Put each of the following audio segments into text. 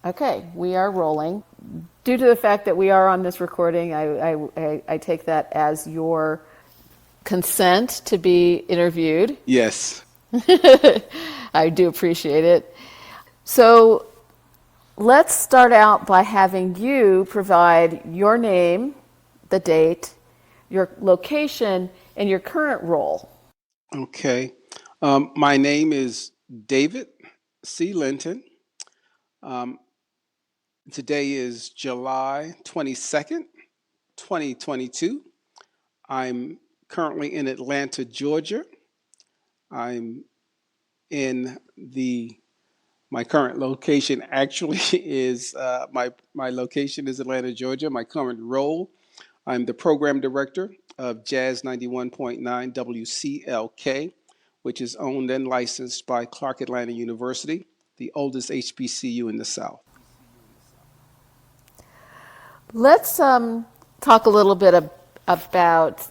Okay, we are rolling. Due to the fact that we are on this recording, I take that as your consent to be interviewed. Yes. I do appreciate it. So let's start out by having you provide your name, the date, your location, and your current role. Okay. My name is David C. Linton. Um, Today is July 22nd, 2022. I'm currently in Atlanta, Georgia. I'm in the my current location actually is my location is Atlanta, Georgia. My current role, I'm the program director of Jazz 91.9 WCLK, which is owned and licensed by Clark Atlanta University, the oldest HBCU in the South. Let's talk a little bit about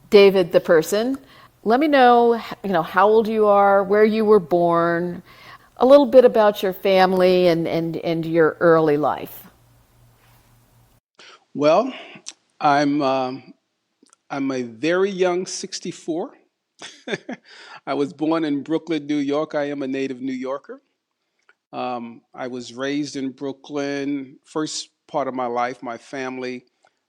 David the person. Let me know, how old you are, where you were born, a little bit about your family and your early life. Well, I'm I'm a very young 64. I was born in Brooklyn, New York. I am a native New Yorker. I was raised in Brooklyn. First part of my life, my family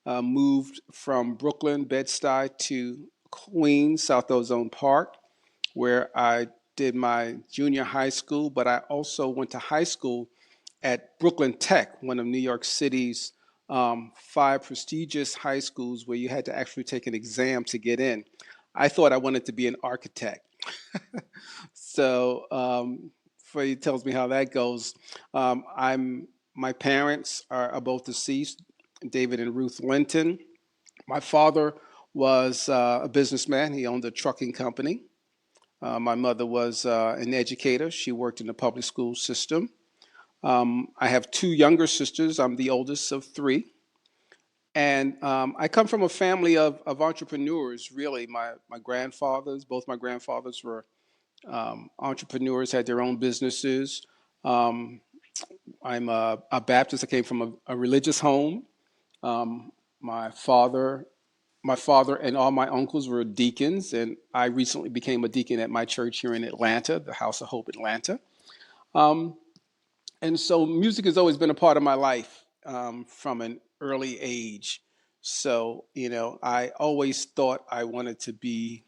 moved from Brooklyn, Bed-Stuy to Queens, South Ozone Park, where I did my junior high school, but I also went to high school at Brooklyn Tech, one of New York City's five prestigious high schools where you had to actually take an exam to get in. I thought I wanted to be an architect. So Freddie tells me how that goes. My parents are both deceased, David and Ruth Linton. My father was a businessman. He owned a trucking company. My mother was an educator. She worked in the public school system. I have two younger sisters. I'm the oldest of three. And I come from a family of entrepreneurs, really. My grandfathers, both my grandfathers were entrepreneurs, had their own businesses. Um, I'm a Baptist. I came from a religious home. Um, my father, my father and all my uncles were deacons, and I recently became a deacon at my church here in Atlanta, the House of Hope Atlanta. Um, and so music has always been a part of my life from an early age. So, I always thought I wanted to be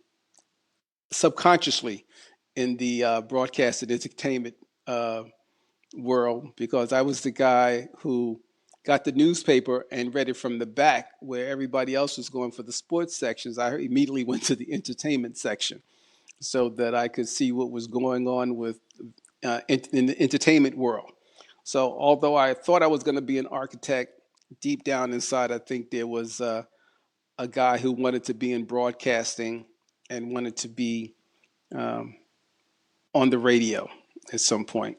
subconsciously in the broadcast and entertainment uh, world because I was the guy who got the newspaper and read it from the back where everybody else was going for the sports sections. I immediately went to the entertainment section so that I could see what was going on with in the entertainment world. So although I thought I was going to be an architect, deep down inside, I think there was a guy who wanted to be in broadcasting and wanted to be um, on the radio at some point.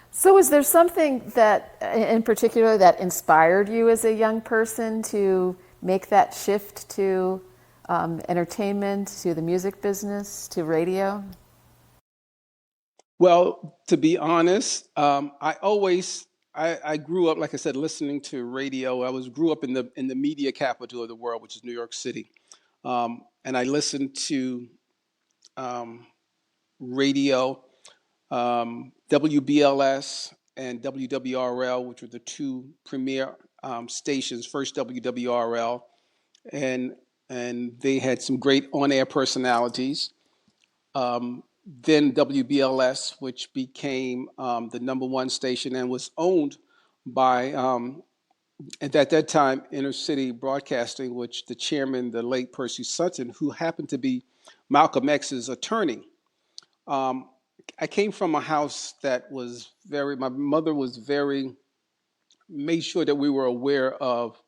So, is there something that, in particular, that inspired you as a young person to make that shift to entertainment, to the music business, to radio? Well, to be honest, I grew up, like I said, listening to radio. Grew up in the media capital of the world, which is New York City, and I listened to um, radio, WBLS and WWRL, which were the two premier stations. First WWRL, and they had some great on-air personalities. Then WBLS, which became the number one station and was owned by, at that time, Inner City Broadcasting, which the chairman, the late Percy Sutton, who happened to be Malcolm X's attorney. Um, I came from a house that was my mother was very, made sure that we were aware of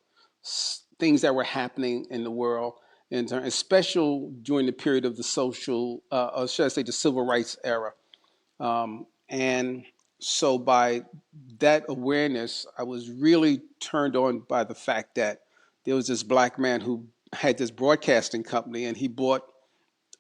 things that were happening in the world, especially during the period of the or should I say, the civil rights era. And so, by that awareness, I was really turned on by the fact that there was this black man who had this broadcasting company, and he bought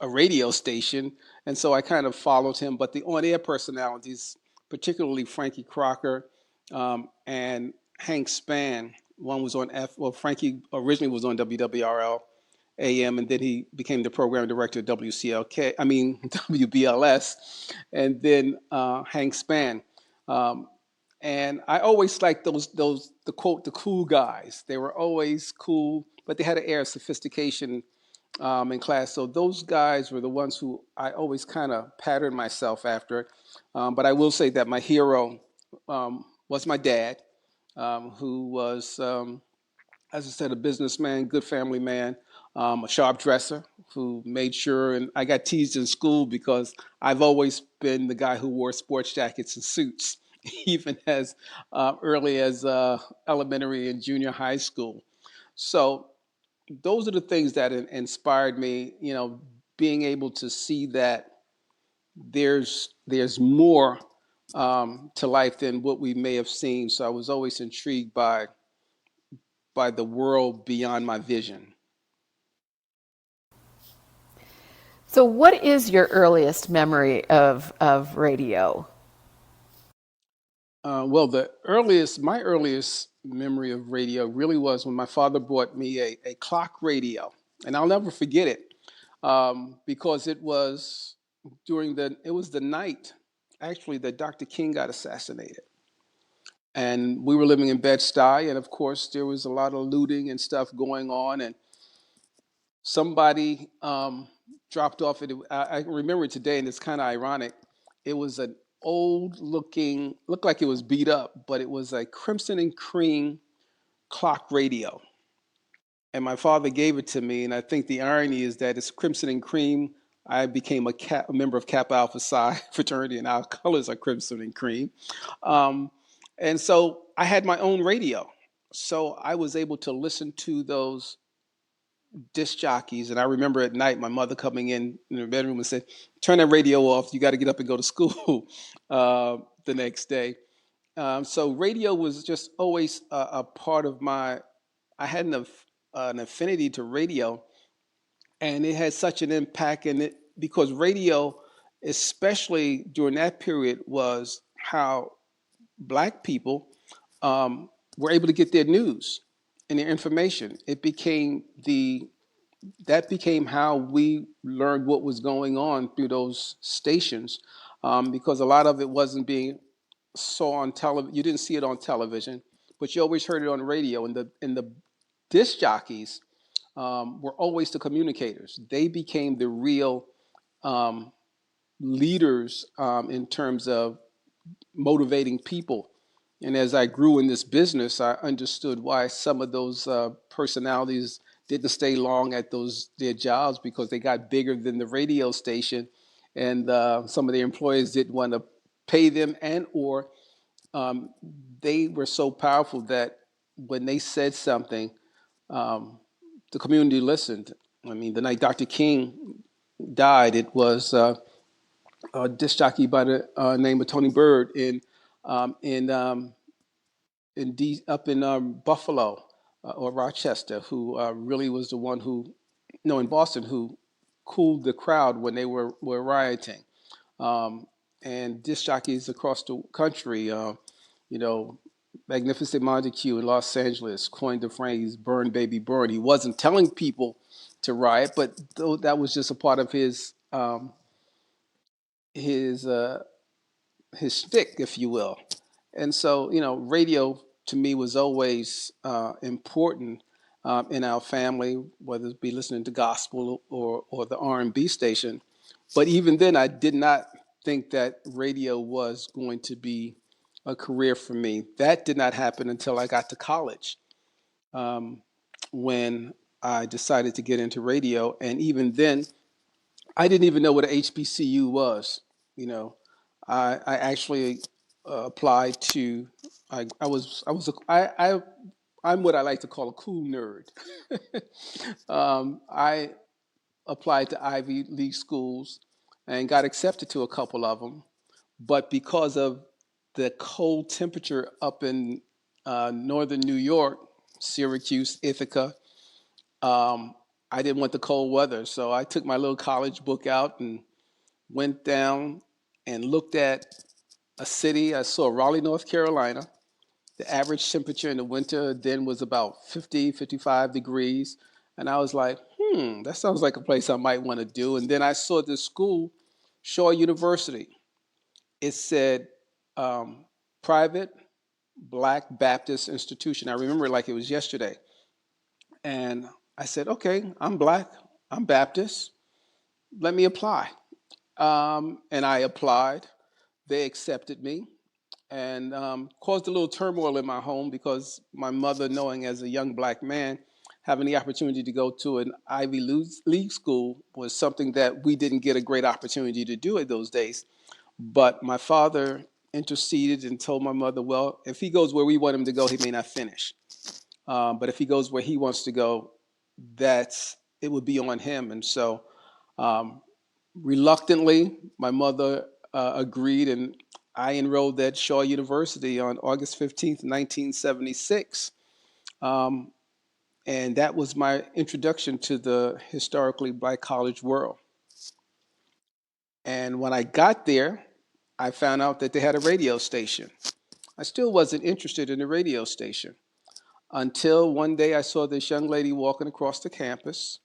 a radio station, and so I kind of followed him. But the on-air personalities particularly Frankie Crocker and Hank Spann. One was on well, Frankie originally was on WWRL AM, and then he became the program director of WCLK. I mean WBLS, and then Hank Spann. Um, and I always liked those the quote the cool guys. They were always cool, but they had an air of sophistication in class. So those guys were the ones who I always kind of patterned myself after. But I will say that my hero was my dad, who was, as I said, a businessman, good family man, a sharp dresser who made sure. And I got teased in school because I've always been the guy who wore sports jackets and suits, even as early as elementary and junior high school. So those are the things that inspired me, being able to see that there's more to life than what we may have seen. So I was always intrigued by the world beyond my vision. So, what is your earliest memory of radio? Well, my earliest memory of radio really was when my father bought me a clock radio, and I'll never forget it because it was the night actually that Dr. King got assassinated, and we were living in Bed-Stuy, and of course there was a lot of looting and stuff going on, and somebody dropped off it. I remember it today, and it's kind of ironic. It was an looked like it was beat up, but it was a crimson and cream clock radio. And my father gave it to me, and I think the irony is that it's crimson and cream. I became a member of Kappa Alpha Psi fraternity, and our colors are crimson and cream. Um, and so I had my own radio. So I was able to listen to those disc jockeys. And I remember at night my mother coming in her bedroom and said, "Turn that radio off. You got to get up and go to school the next day." So radio was just always a part of my. I had an affinity to radio, and it had such an impact in it because radio, especially during that period, was how Black people were able to get their news and their information. That became how we learned what was going on through those stations, because a lot of it wasn't being saw on television. You didn't see it on television, but you always heard it on radio. And the disc jockeys were always the communicators. They became the real um, leaders in terms of motivating people. And as I grew in this business, I understood why some of those personalities didn't stay long at their jobs because they got bigger than the radio station, and some of the employers didn't want to pay them, and or um, they were so powerful that when they said something, um, the community listened. I mean, the night Dr. King died, it was a disc jockey by the name of Tony Bird um, in um, up in Buffalo or Rochester, who really was the one who, no, in Boston, who cooled the crowd when they were rioting. Um, and disc jockeys across the country, you know, Magnificent Montague in Los Angeles coined the phrase "burn, baby, burn." He wasn't telling people to riot, but that was just a part of his his shtick, if you will. And so, radio to me was always important in our family, whether it be listening to gospel or the R&B station. But even then, I did not think that radio was going to be a career for me. That did not happen until I got to college, um, when I decided to get into radio. And even then, I didn't even know what an HBCU was. You know, I actually applied to. I'm what I like to call a cool nerd. I applied to Ivy League schools and got accepted to a couple of them, but because of the cold temperature up in northern New York, Syracuse, Ithaca, um, I didn't want the cold weather, so I took my little college book out and went down and looked at a city. I saw Raleigh, North Carolina. The average temperature in the winter then was about 50, 55 degrees. And I was like, that sounds like a place I might want to do. And then I saw this school, Shaw University. It said um, private Black Baptist institution. I remember it like it was yesterday. And I said, okay, I'm Black, I'm Baptist, let me apply. And I applied. They accepted me and caused a little turmoil in my home because my mother, knowing as a young Black man, having the opportunity to go to an Ivy League school was something that we didn't get a great opportunity to do in those days. But my father interceded and told my mother, well, if he goes where we want him to go, he may not finish. But if he goes where he wants to go, it would be on him. And so um, reluctantly, my mother agreed, and I enrolled at Shaw University on August 15th, 1976. Um, and that was my introduction to the historically Black college world. And when I got there, I found out that they had a radio station. I still wasn't interested in the radio station until one day I saw this young lady walking across the campus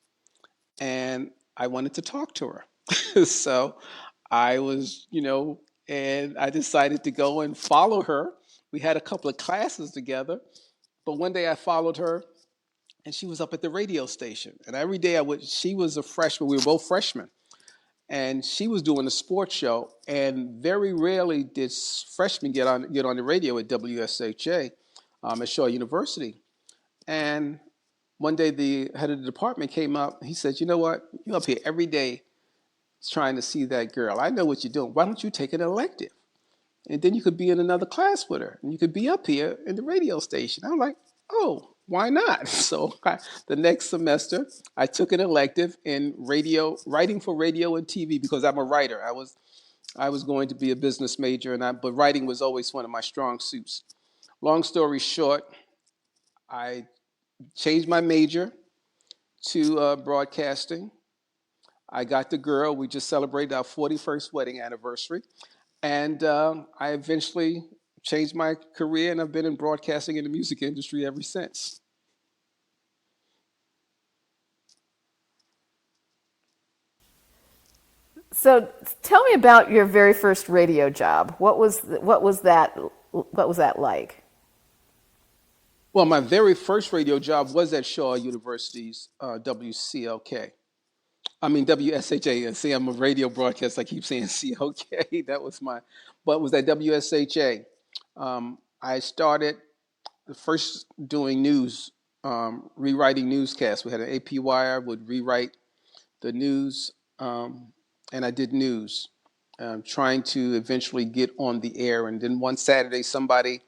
and I wanted to talk to her. So I was, and I decided to go and follow her. We had a couple of classes together, but one day I followed her and she was up at the radio station. And every day she was a freshman, we were both freshmen, and she was doing a sports show. And very rarely did freshmen get on the radio at WSHA at Shaw University. And one day the head of the department came up. He said, "You know what? You're up here every day trying to see that girl. I know what you're doing. Why don't you take an elective? And then you could be in another class with her. And you could be up here in the radio station." I'm like, "Oh, why not?" So the next semester, I took an elective in writing for radio and TV because I'm a writer. I was going to be a business major, but writing was always one of my strong suits. Long story short, I changed my major to broadcasting. I got the girl. We just celebrated our 41st wedding anniversary. And I eventually changed my career, and I've been in broadcasting in the music industry ever since. So tell me about your very first radio job. What was that like? Well, my very first radio job was at Shaw University's WCLK. I mean, WSHA. See, I'm a radio broadcast. I keep saying CLK. But it was at WSHA. I started first doing news, rewriting newscasts. We had an APY. I would rewrite the news, and I did news, trying to eventually get on the air. And then one Saturday, somebody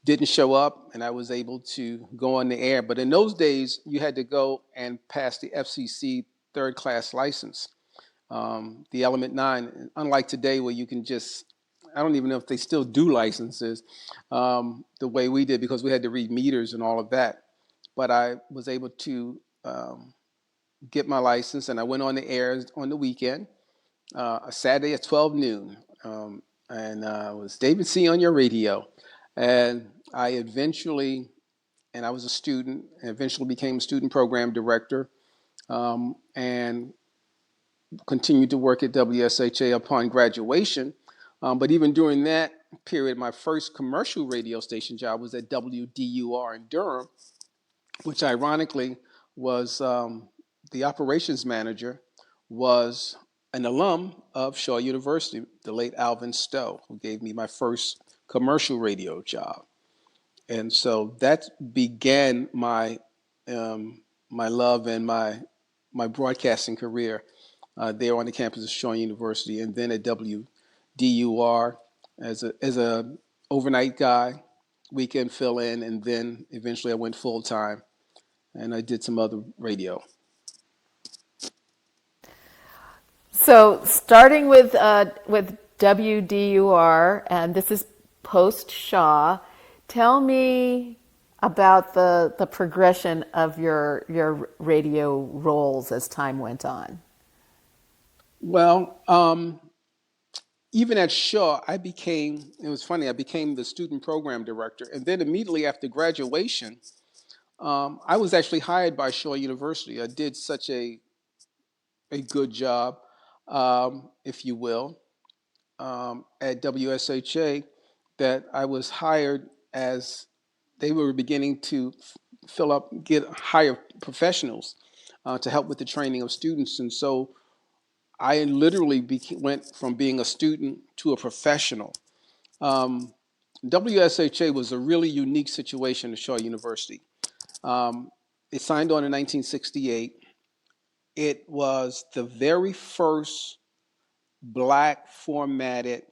didn't show up, and I was able to go on the air. But in those days, you had to go and pass the FCC third class license, the Element 9. Unlike today, where you can I don't even know if they still do licenses the way we did, because we had to read meters and all of that. But I was able to get my license, and I went on the air on the weekend, a Saturday at 12 noon. And it was David C. on your radio. And I was a student, and eventually became a student program director, and continued to work at WSHA upon graduation. But even during that period, my first commercial radio station job was at WDUR in Durham, which ironically was the operations manager was an alum of Shaw University, the late Alvin Stowe, who gave me my first commercial radio job. And so that began my love and my broadcasting career there on the campus of Shaw University, and then at WDUR as a overnight guy, weekend fill in, and then eventually I went full time, and I did some other radio. So starting with WDUR, and this is post Shaw. Tell me about the progression of your radio roles as time went on. Well, even at Shaw, it was funny, I became the student program director. And then immediately after graduation, I was actually hired by Shaw University. I did such a good job, if you will, at WSHA that I was hired as they were beginning to hire professionals to help with the training of students. And so I literally went from being a student to a professional. Um, WSHA was a really unique situation at Shaw University. Um, it signed on in 1968. It was the very first black formatted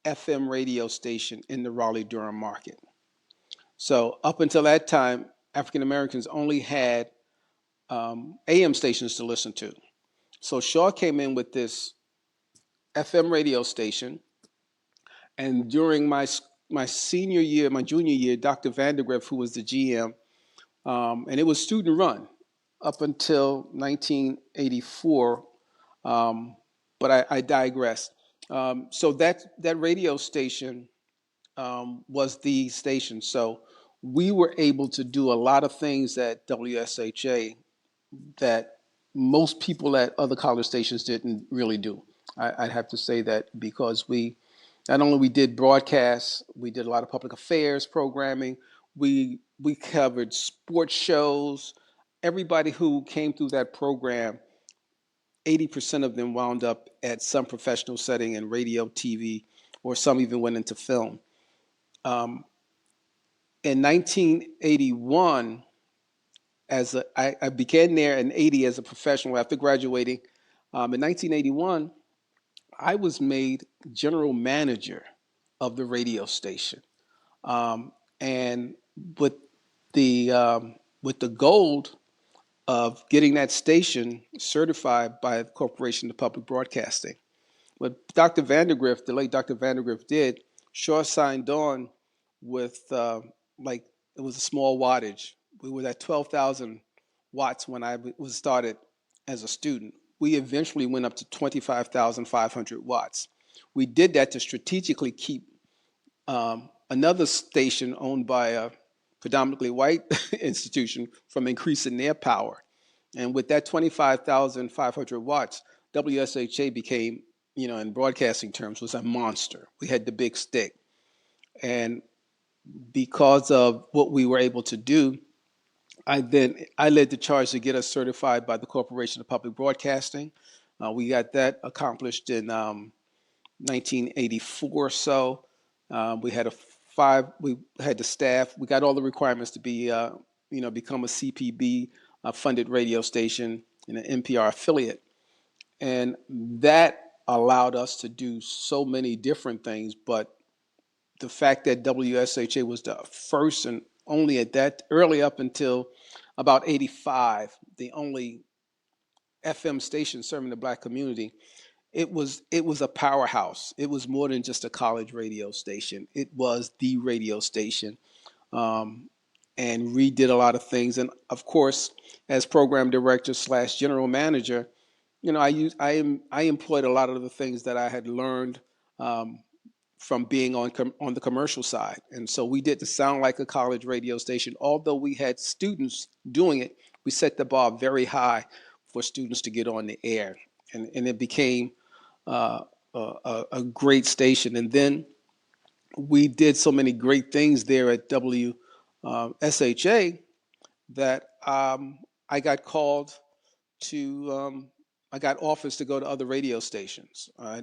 FM radio station in the Raleigh Durham market. So up until that time, African Americans only had AM stations to listen to. So Shaw came in with this FM radio station, and during my senior year, my junior year, Dr. Vandergriff, who was the GM, and it was student run up until 1984. But I digress. So that radio station was the station. So we were able to do a lot of things at WSHA that most people at other college stations didn't really do. I'd have to say that because we not only we did broadcasts, we did a lot of public affairs programming. We covered sports shows. Everybody who came through that program, 80% of them wound up at some professional setting in radio, TV, or some even went into film. In 1981, I began there in 80 as a professional after graduating. In 1981, I was made general manager of the radio station, and with the goal of getting that station certified by the Corporation of Public Broadcasting. What Dr. Vandergriff, the late Dr. Vandergriff, did, Shaw signed on with like it was a small wattage. We were at 12,000 watts when I was started as a student. We eventually went up to 25,500 watts. We did that to strategically keep another station owned by a predominantly white institution from increasing their power. And with that 25,500 watts, WSHA became, in broadcasting terms, was a monster. We had the big stick. And because of what we were able to do, I led the charge to get us certified by the Corporation of Public Broadcasting. We got that accomplished in 1984 or so. We had we had the staff. We got all the requirements to be, become a CPB funded radio station and an NPR affiliate. And that allowed us to do so many different things. But the fact that WSHA was the first and only at that early up until about 85, the only FM station serving the black community, it was a powerhouse. It was more than just a college radio station. It was the radio station, and Reed did a lot of things. And of course, as program director / general manager, I employed a lot of the things that I had learned from being on the commercial side. And so we didn't sound like a college radio station. Although we had students doing it, we set the bar very high for students to get on the air. And it became a great station. And then we did so many great things there at WSHA that I got called to, I got offers to go to other radio stations. I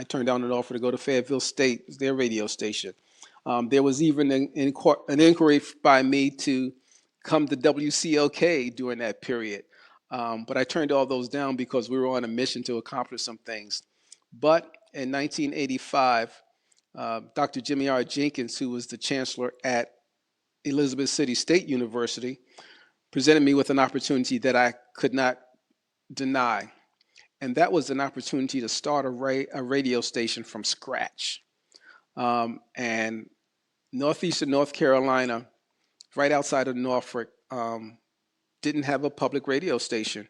turned down an offer to go to Fayetteville State, their radio station. There was even an inquiry by me to come to WCLK during that period. But I turned all those down because we were on a mission to accomplish some things. But in 1985, Dr. Jimmy R. Jenkins, who was the chancellor at Elizabeth City State University, presented me with an opportunity that I could not deny. And that was an opportunity to start a radio station from scratch. And northeastern North Carolina, right outside of Norfolk, didn't have a public radio station.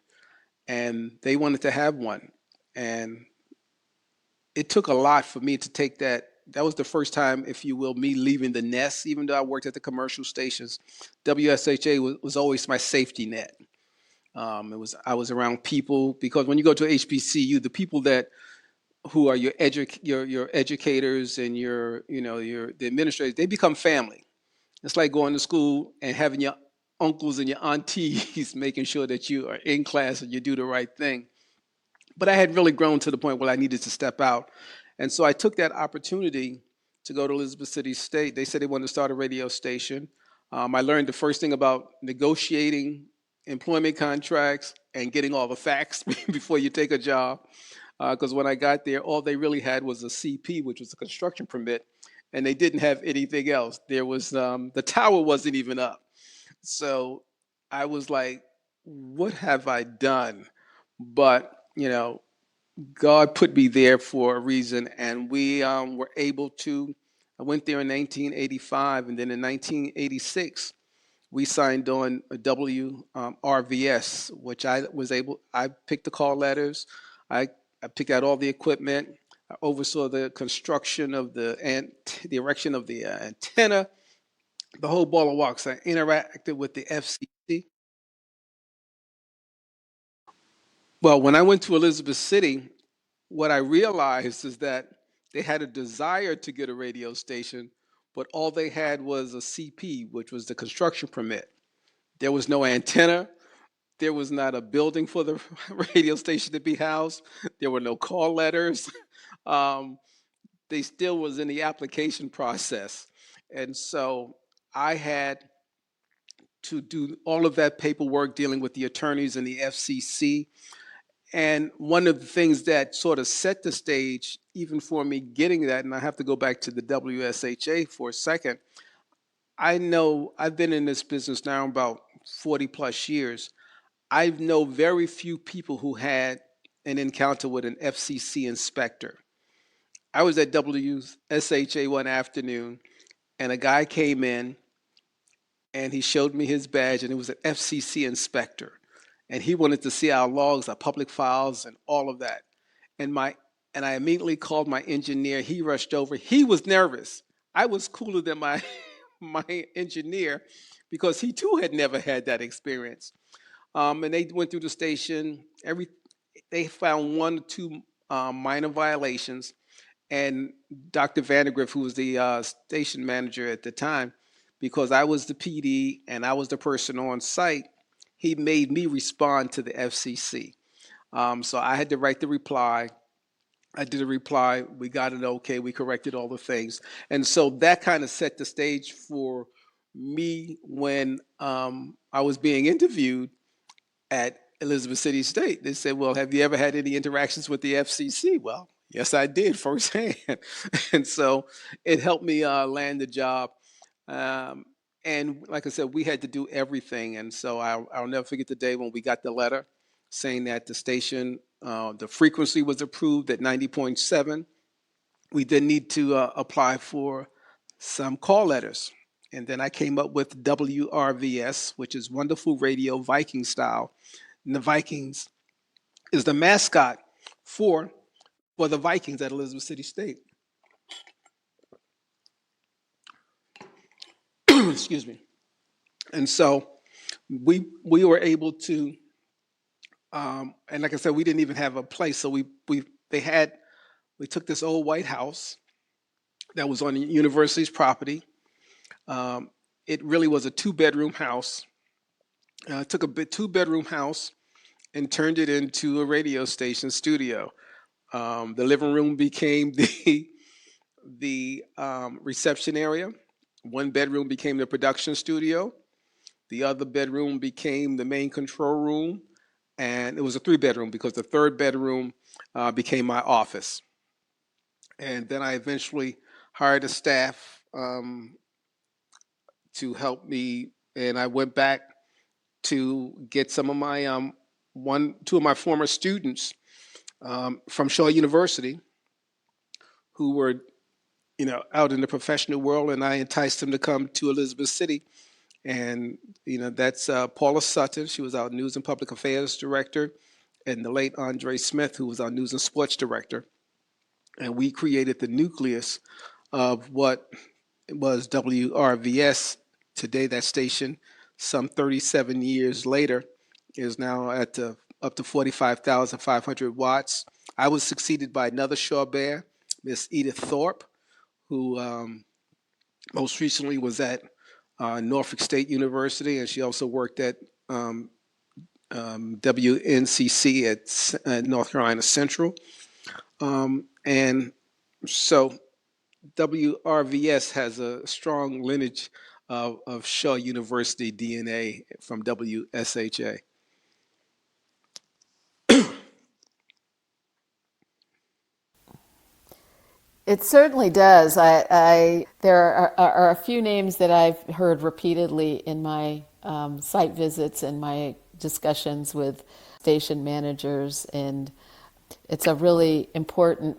And they wanted to have one. And it took a lot for me to take that. That was the first time, if you will, me leaving the nest. Even though I worked at the commercial stations, WSHA was always my safety net. It was I was around people because when you go to HBCU, the people that who are your educators and your the administrators, they become family. It's like going to school and having your uncles and your aunties making sure that you are in class and you do the right thing. But I had really grown to the point where I needed to step out. And so I took that opportunity to go to Elizabeth City State. They said they wanted to start a radio station. I learned the first thing about negotiating employment contracts and getting all the facts before you take a job. Because when I got there, all they really had was a CP, which was a construction permit, and they didn't have anything else. There was the tower wasn't even up. So I was like, what have I done? But, God put me there for a reason, and we were able to. I went there in 1985, and then in 1986, we signed on a WRVS, which I was able. I picked the call letters, I, I picked out all the equipment, I oversaw the construction of the erection of the antenna, the whole ball of wax. I interacted with the FCC. Well, when I went to Elizabeth City, what I realized is that they had a desire to get a radio station, but all they had was a CP, which was the construction permit. There was no antenna. There was not a building for the radio station to be housed. There were no call letters. Um, they still was in the application process. And so I had to do all of that paperwork dealing with the attorneys and the FCC. And one of the things that sort of set the stage, even for me getting that, and I have to go back to the WSHA for a second. I know I've been in this business now about 40 plus years. I know very few people who had an encounter with an FCC inspector. I was at WSHA one afternoon, and a guy came in and he showed me his badge, and it was an FCC inspector. And he wanted to see our logs, our public files, and all of that. And my and I immediately called my engineer. He rushed over. He was nervous. I was cooler than my my engineer because he too had never had that experience. And they went through the station. They found one or two minor violations, and Dr. Vandergriff, who was the station manager at the time, because I was the PD and I was the person on site, he made me respond to the FCC. So I had to write the reply. I did a reply. We got it okay. We corrected all the things. And so that kind of set the stage for me when I was being interviewed at Elizabeth City State. They said, well, have you ever had any interactions with the FCC? Well, yes, I did firsthand. And so it helped me land the job. Um, and like I said, we had to do everything. And so I'll never forget the day when we got the letter saying that the station, the frequency was approved at 90.7. We then need to apply for some call letters. And then I came up with WRVS, which is Wonderful Radio Viking Style. And the Vikings is the mascot for for the Vikings at Elizabeth City State. Excuse me. And so we were able to, and like I said, we didn't even have a place. So we took this old White House that was on the university's property. Um, it really was a two-bedroom house. Took a two-bedroom house and turned it into a radio station studio. The living room became the reception area. One bedroom became the production studio. The other bedroom became the main control room, and it was a three-bedroom because the third bedroom became my office. And then I eventually hired a staff to help me, and I went back to get some of my two of my former students from Shaw University who were out in the professional world, and I enticed them to come to Elizabeth City. And that's Paula Sutton. She was our news and public affairs director, and the late Andre Smith, who was our news and sports director. and we created the nucleus of what was WRVS. Today, that station, some 37 years later, is now at up to 45,500 watts. I was succeeded by another Shaw Bear, Miss Edith Thorpe, who most recently was at Norfolk State University, and she also worked at WNCC at North Carolina Central. And so WRVS has a strong lineage of Shaw University DNA from WSHA. It certainly does. There are a few names that I've heard repeatedly in my site visits and my discussions with station managers, and it's a really important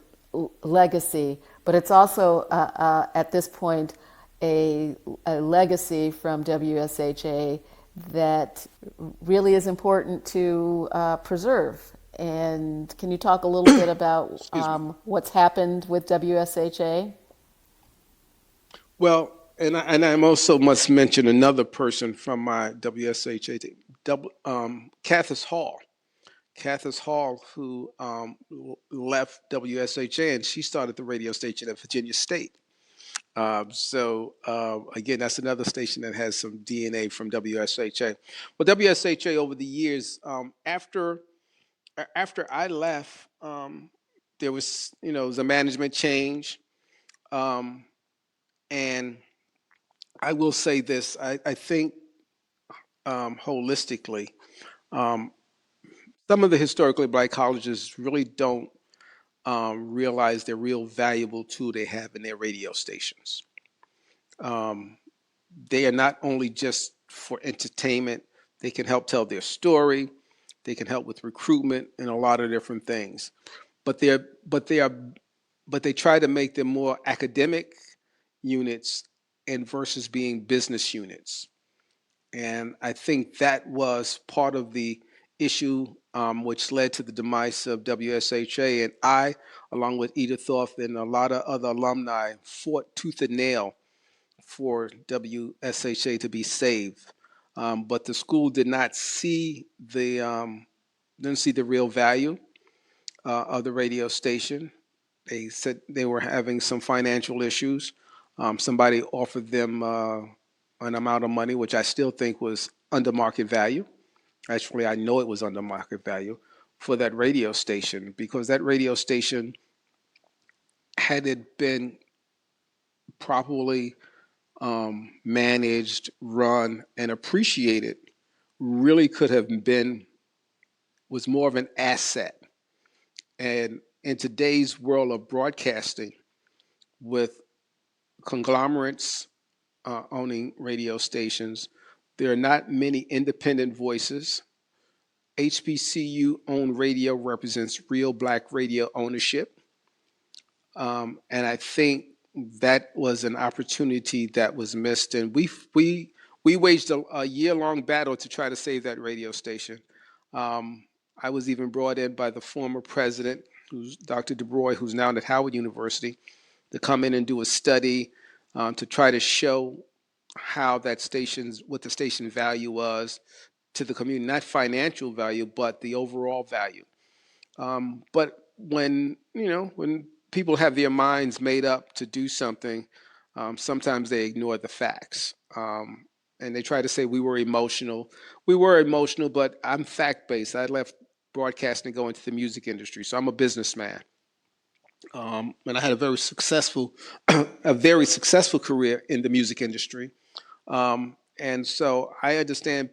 legacy. But it's also at this point a legacy from WSHA that really is important to preserve. And can you talk a little bit about what's happened with WSHA? Well, and I also must mention another person from my WSHA team, Cathis Hall. Cathis Hall, who left WSHA, and she started the radio station at Virginia State. Again, that's another station that has some DNA from WSHA. Well, WSHA over the years, after I left, there was a management change, and I will say this: I think holistically, um, some of the historically black colleges really don't realize the real valuable tool they have in their radio stations. Um, they are not only just for entertainment; they can help tell their story. They can help with recruitment and a lot of different things. But they're but they are but they try to make them more academic units and versus being business units. And I think that was part of the issue, which led to the demise of WSHA. And I, along with Edith Thorpe and a lot of other alumni, fought tooth and nail for WSHA to be saved. But the school didn't see the real value of the radio station. They said they were having some financial issues. Somebody offered them an amount of money, which I still think was under market value. Actually, I know it was under market value for that radio station, because that radio station, had it been properly managed, run, and appreciated, really could have was more of an asset. And in today's world of broadcasting, with conglomerates owning radio stations, there are not many independent voices. HBCU owned radio represents real black radio ownership. And I think that was an opportunity that was missed. And we waged a year long battle to try to save that radio station. I was even brought in by the former president, who's Dr. DuBrois, who's now at Howard University, to come in and do a study to try to show how what the station value was to the community, not financial value, but the overall value. But when people have their minds made up to do something, sometimes they ignore the facts. And they try to say we were emotional. We were emotional, but I'm fact based. I left broadcasting to go into the music industry, so I'm a businessman. And I had a very successful, a very successful career in the music industry. And so I understand,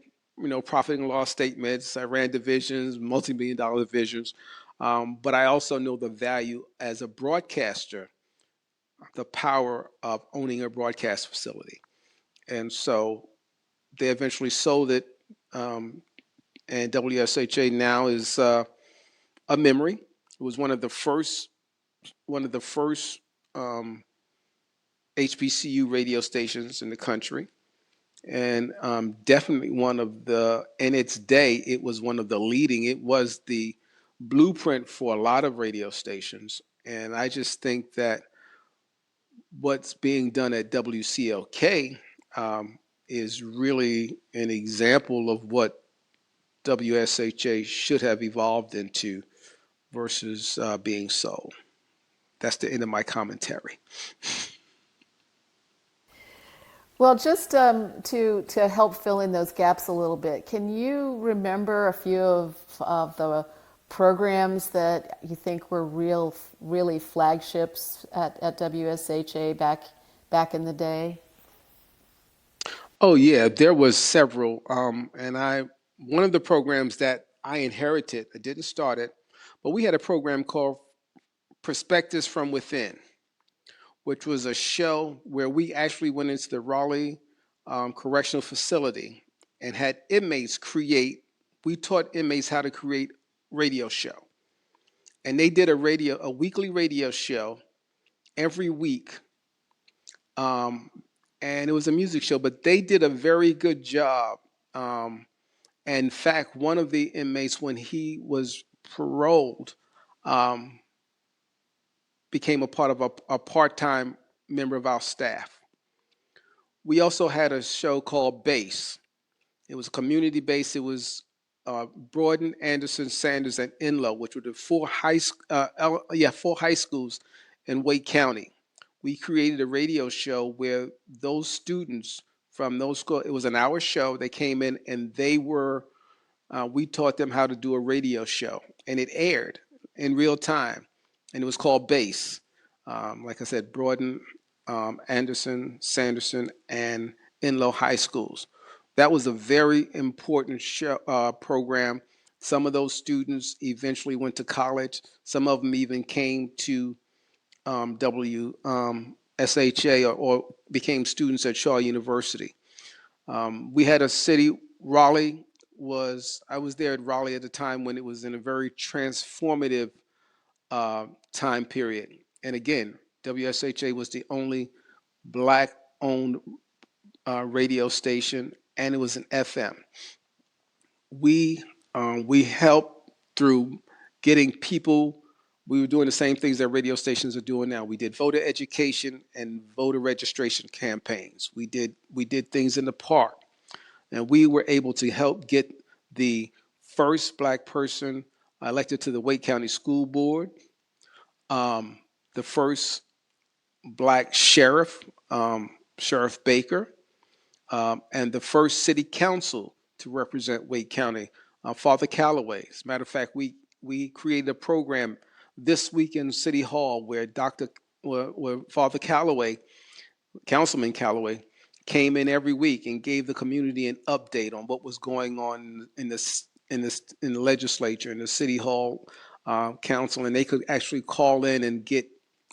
profit and loss statements. I ran divisions, multi-million dollar divisions. But I also know the value as a broadcaster, the power of owning a broadcast facility. And so they eventually sold it. And WSHA now is a memory. It was one of the first HBCU radio stations in the country, and definitely in its day, it was one of the leading. It was the blueprint for a lot of radio stations, And I just think that what's being done at WCLK is really an example of what WSHA should have evolved into versus being sold. That's the end of my commentary. Well, just to help fill in those gaps a little bit, can you remember a few of the programs that you think were really flagships at WSHA back in the day? Oh yeah, there was several, and I one of the programs that I inherited. I didn't start it, but we had a program called Perspectives from Within, which was a show where we actually went into the Raleigh Correctional Facility and had inmates create. We taught inmates how to create radio show, and they did a weekly radio show every week, um, and it was a music show. But they did a very good job. Um, and in fact, one of the inmates, when he was paroled, um, became a part of a part-time member of our staff. We also had a show called Base. It was community based. It was Broaden, Anderson, Sanders, and Enlow, which were the four high schools in Wake County. We created a radio show where those students from those schools. It was an hour show. They came in and we taught them how to do a radio show, and it aired in real time, and it was called Base. Like I said, Broaden, Anderson, Sanderson, and Enlow High Schools. That was a very important program. Some of those students eventually went to college. Some of them even came to WSHA or became students at Shaw University. We had a city, Raleigh I was there at Raleigh at the time when it was in a very transformative time period. And again, WSHA was the only black owned radio station, and it was an FM. We helped through getting people. We were doing the same things that radio stations are doing now. We did voter education and voter registration campaigns. We did things in the park, and we were able to help get the first black person elected to the Wake County School Board, the first black sheriff, Sheriff Baker, and the first city council to represent Wake County, Father Calloway. As a matter of fact, we created a program this week in City Hall where Father Calloway, Councilman Calloway, came in every week and gave the community an update on what was going on in the legislature, in the City Hall council, and they could actually call in and get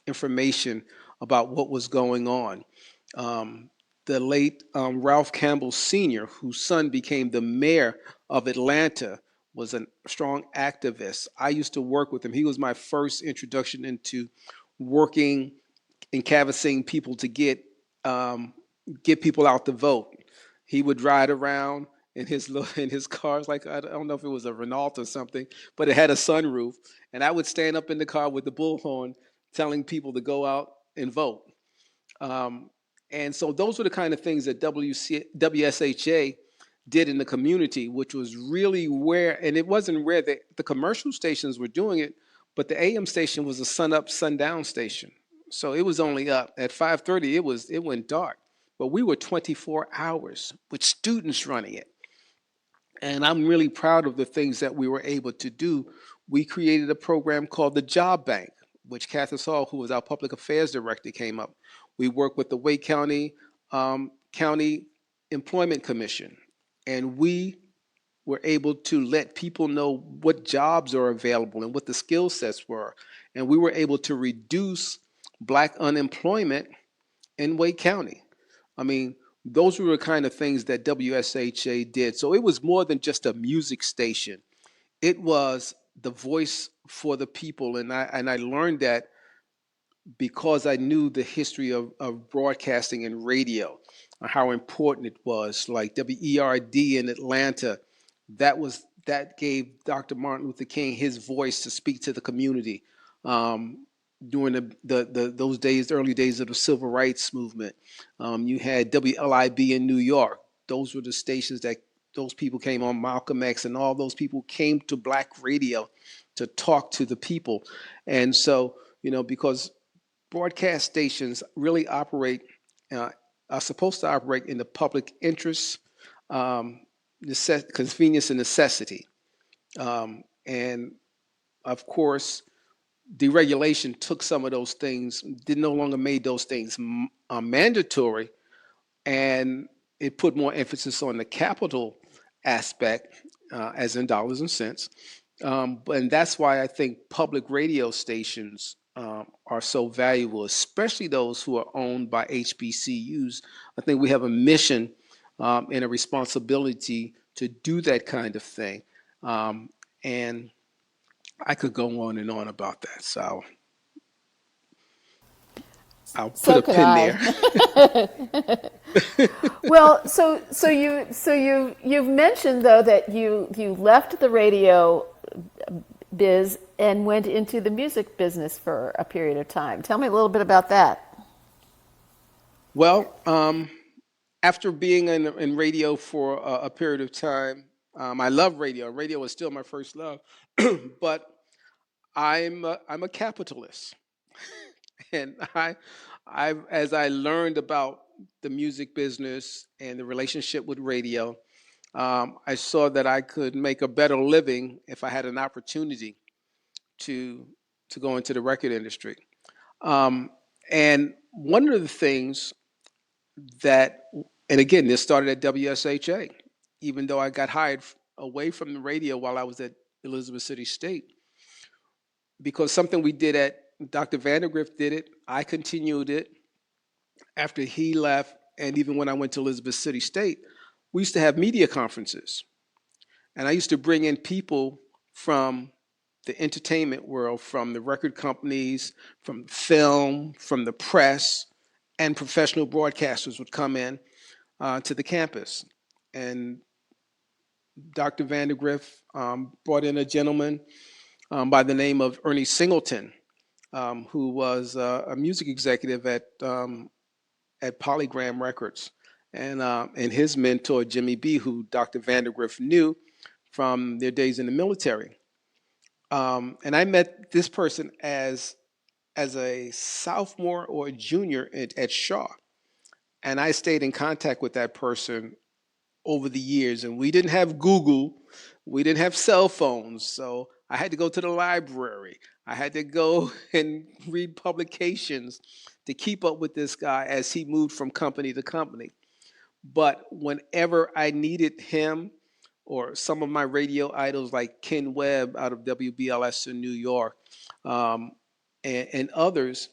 information about what was going on. Um, the late Ralph Campbell Sr., whose son became the mayor of Atlanta, was a strong activist. I used to work with him. He was my first introduction into working and canvassing people to get people out to vote. He would ride around in his cars, like I don't know if it was a Renault or something, but it had a sunroof, and I would stand up in the car with the bullhorn, telling people to go out and vote. Um, and so those were the kind of things that WSHA did in the community, which was really rare. And it wasn't rare that the commercial stations were doing it, but the AM station was a sun up, sundown station. So it was only up at 5:30. It went dark, but we were 24 hours with students running it. And I'm really proud of the things that we were able to do. We created a program called the Job Bank, which Kathy Saul, who was our public affairs director, came up. We worked with the Wake County Employment Commission, and we were able to let people know what jobs are available and what the skill sets were. And we were able to reduce black unemployment in Wake County. I mean, those were the kind of things that WSHA did. So it was more than just a music station. It was the voice for the people. And I learned that because I knew the history of broadcasting and radio, how important it was. Like WERD in Atlanta, that gave Dr. Martin Luther King his voice to speak to the community. Um, during those days, the early days of the civil rights movement. You had WLIB in New York. Those were the stations that those people came on. Malcolm X and all those people came to black radio to talk to the people. And so, because broadcast stations really uh, are supposed to operate in the public interest, convenience, and necessity. And of course, deregulation took some of those things, did no longer made those things mandatory, and it put more emphasis on the capital aspect, as in dollars and cents. And that's why I think public radio stations are so valuable, especially those who are owned by HBCUs. I think we have a mission and a responsibility to do that kind of thing. And I could go on and on about that. So I'll put So a could pin there. I. Well, you've mentioned though that you left the radio biz and went into the music business for a period of time. Tell me a little bit about that. Well, after being in radio for a period of time, I love radio. Radio is still my first love, but I'm a capitalist, and as I learned about the music business and the relationship with radio, I saw that I could make a better living if I had an opportunity to go into the record industry. Um, and one of the things that, and again, this started at WSHA, even though I got hired away from the radio while I was at Elizabeth City State, because something we did at Dr. Vandergrift did it, I continued it after he left, and even when I went to Elizabeth City State, we used to have media conferences. And I used to bring in people from the entertainment world, from the record companies, from film, from the press, and professional broadcasters would come in to the campus. And Dr. Vandergrift brought in a gentleman by the name of Ernie Singleton, who was a music executive at Polygram Records, and his mentor Jimmy B, who Dr. Vandergrift knew from their days in the military. And I met this person as a sophomore or a junior at Shaw, and I stayed in contact with that person over the years. And we didn't have Google, we didn't have cell phones, so I had to go to the library. I had to go and read publications to keep up with this guy as he moved from company to company. But whenever I needed him or some of my radio idols like Ken Webb out of WBLS in New York, um, and others,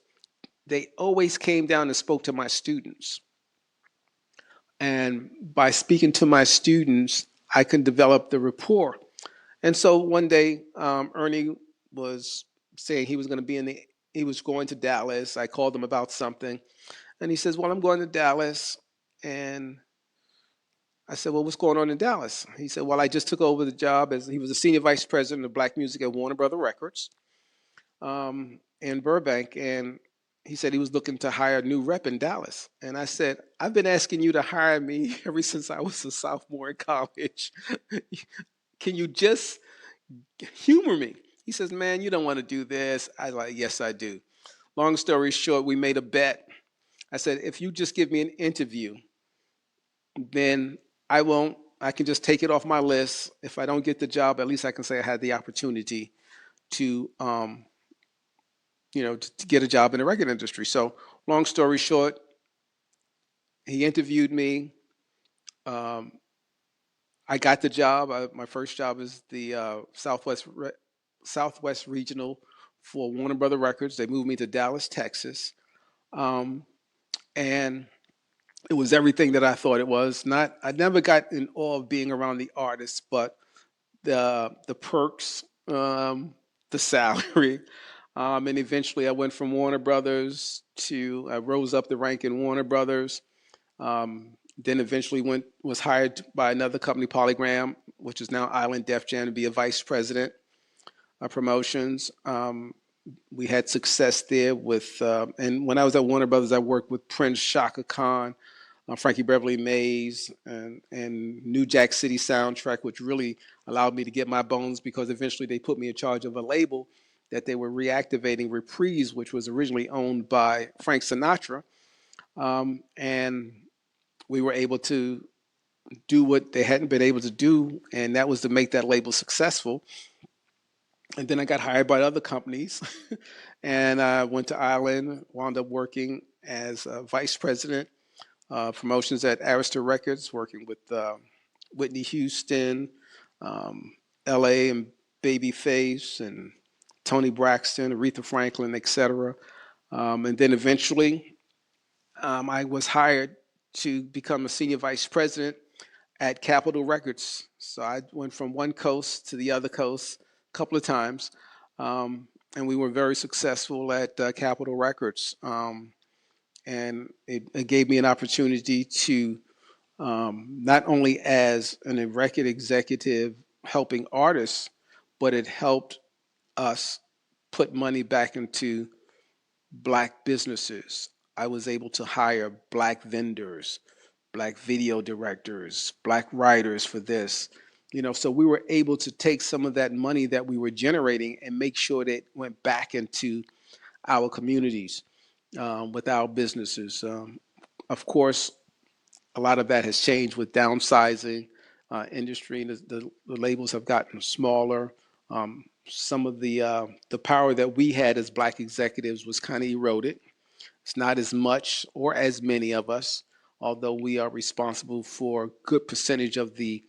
they always came down and spoke to my students. And by speaking to my students, I can develop the rapport. And so one day, Ernie was saying he was going to Dallas. I called him about something, and he says, "Well, I'm going to Dallas." And I said, "Well, what's going on in Dallas?" He said, "Well, I just took over the job as he was the senior vice president of black music at Warner Brother Records in Burbank." And he said he was looking to hire a new rep in Dallas. And I said, "I've been asking you to hire me ever since I was a sophomore in college. Can you just humor me?" He says, "Man, you don't want to do this." I was like, "Yes, I do." Long story short, we made a bet. I said, "If you just give me an interview, then I can just take it off my list. If I don't get the job, at least I can say I had the opportunity to, to get a job in the record industry." So, long story short, he interviewed me. Um, I got the job. My first job is the Southwest Regional for Warner Brother Records. They moved me to Dallas, Texas, um, and it was everything that I thought it was. Not, I never got in awe of being around the artists, but the perks, the salary, and eventually I went from Warner Brothers to I rose up the rank in Warner Brothers. Then eventually was hired by another company, Polygram, which is now Island Def Jam, to be a vice president of promotions. We had success there with, and when I was at Warner Brothers, I worked with Prince, Shaka Khan, Frankie Beverly Mays, and New Jack City soundtrack, which really allowed me to get my bones because eventually they put me in charge of a label that they were reactivating, Reprise, which was originally owned by Frank Sinatra. And we were able to do what they hadn't been able to do, and that was to make that label successful. And then I got hired by other companies, and I went to Ireland, wound up working as a vice president promotions at Arista Records, working with Whitney Houston, um, L.A. and Babyface, and Tony Braxton, Aretha Franklin, etc. And then eventually, I was hired to become a senior vice president at Capitol Records. So I went from one coast to the other coast a couple of times, and we were very successful at Capitol Records. And it gave me an opportunity to not only as an record executive helping artists, but it helped us put money back into black businesses. I was able to hire black vendors, black video directors, black writers for this. So we were able to take some of that money that we were generating and make sure that it went back into our communities with our businesses. Of course, a lot of that has changed with downsizing industry. The labels have gotten smaller. Some of the power that we had as black executives was kind of eroded. It's not as much or as many of us, although we are responsible for a good percentage of the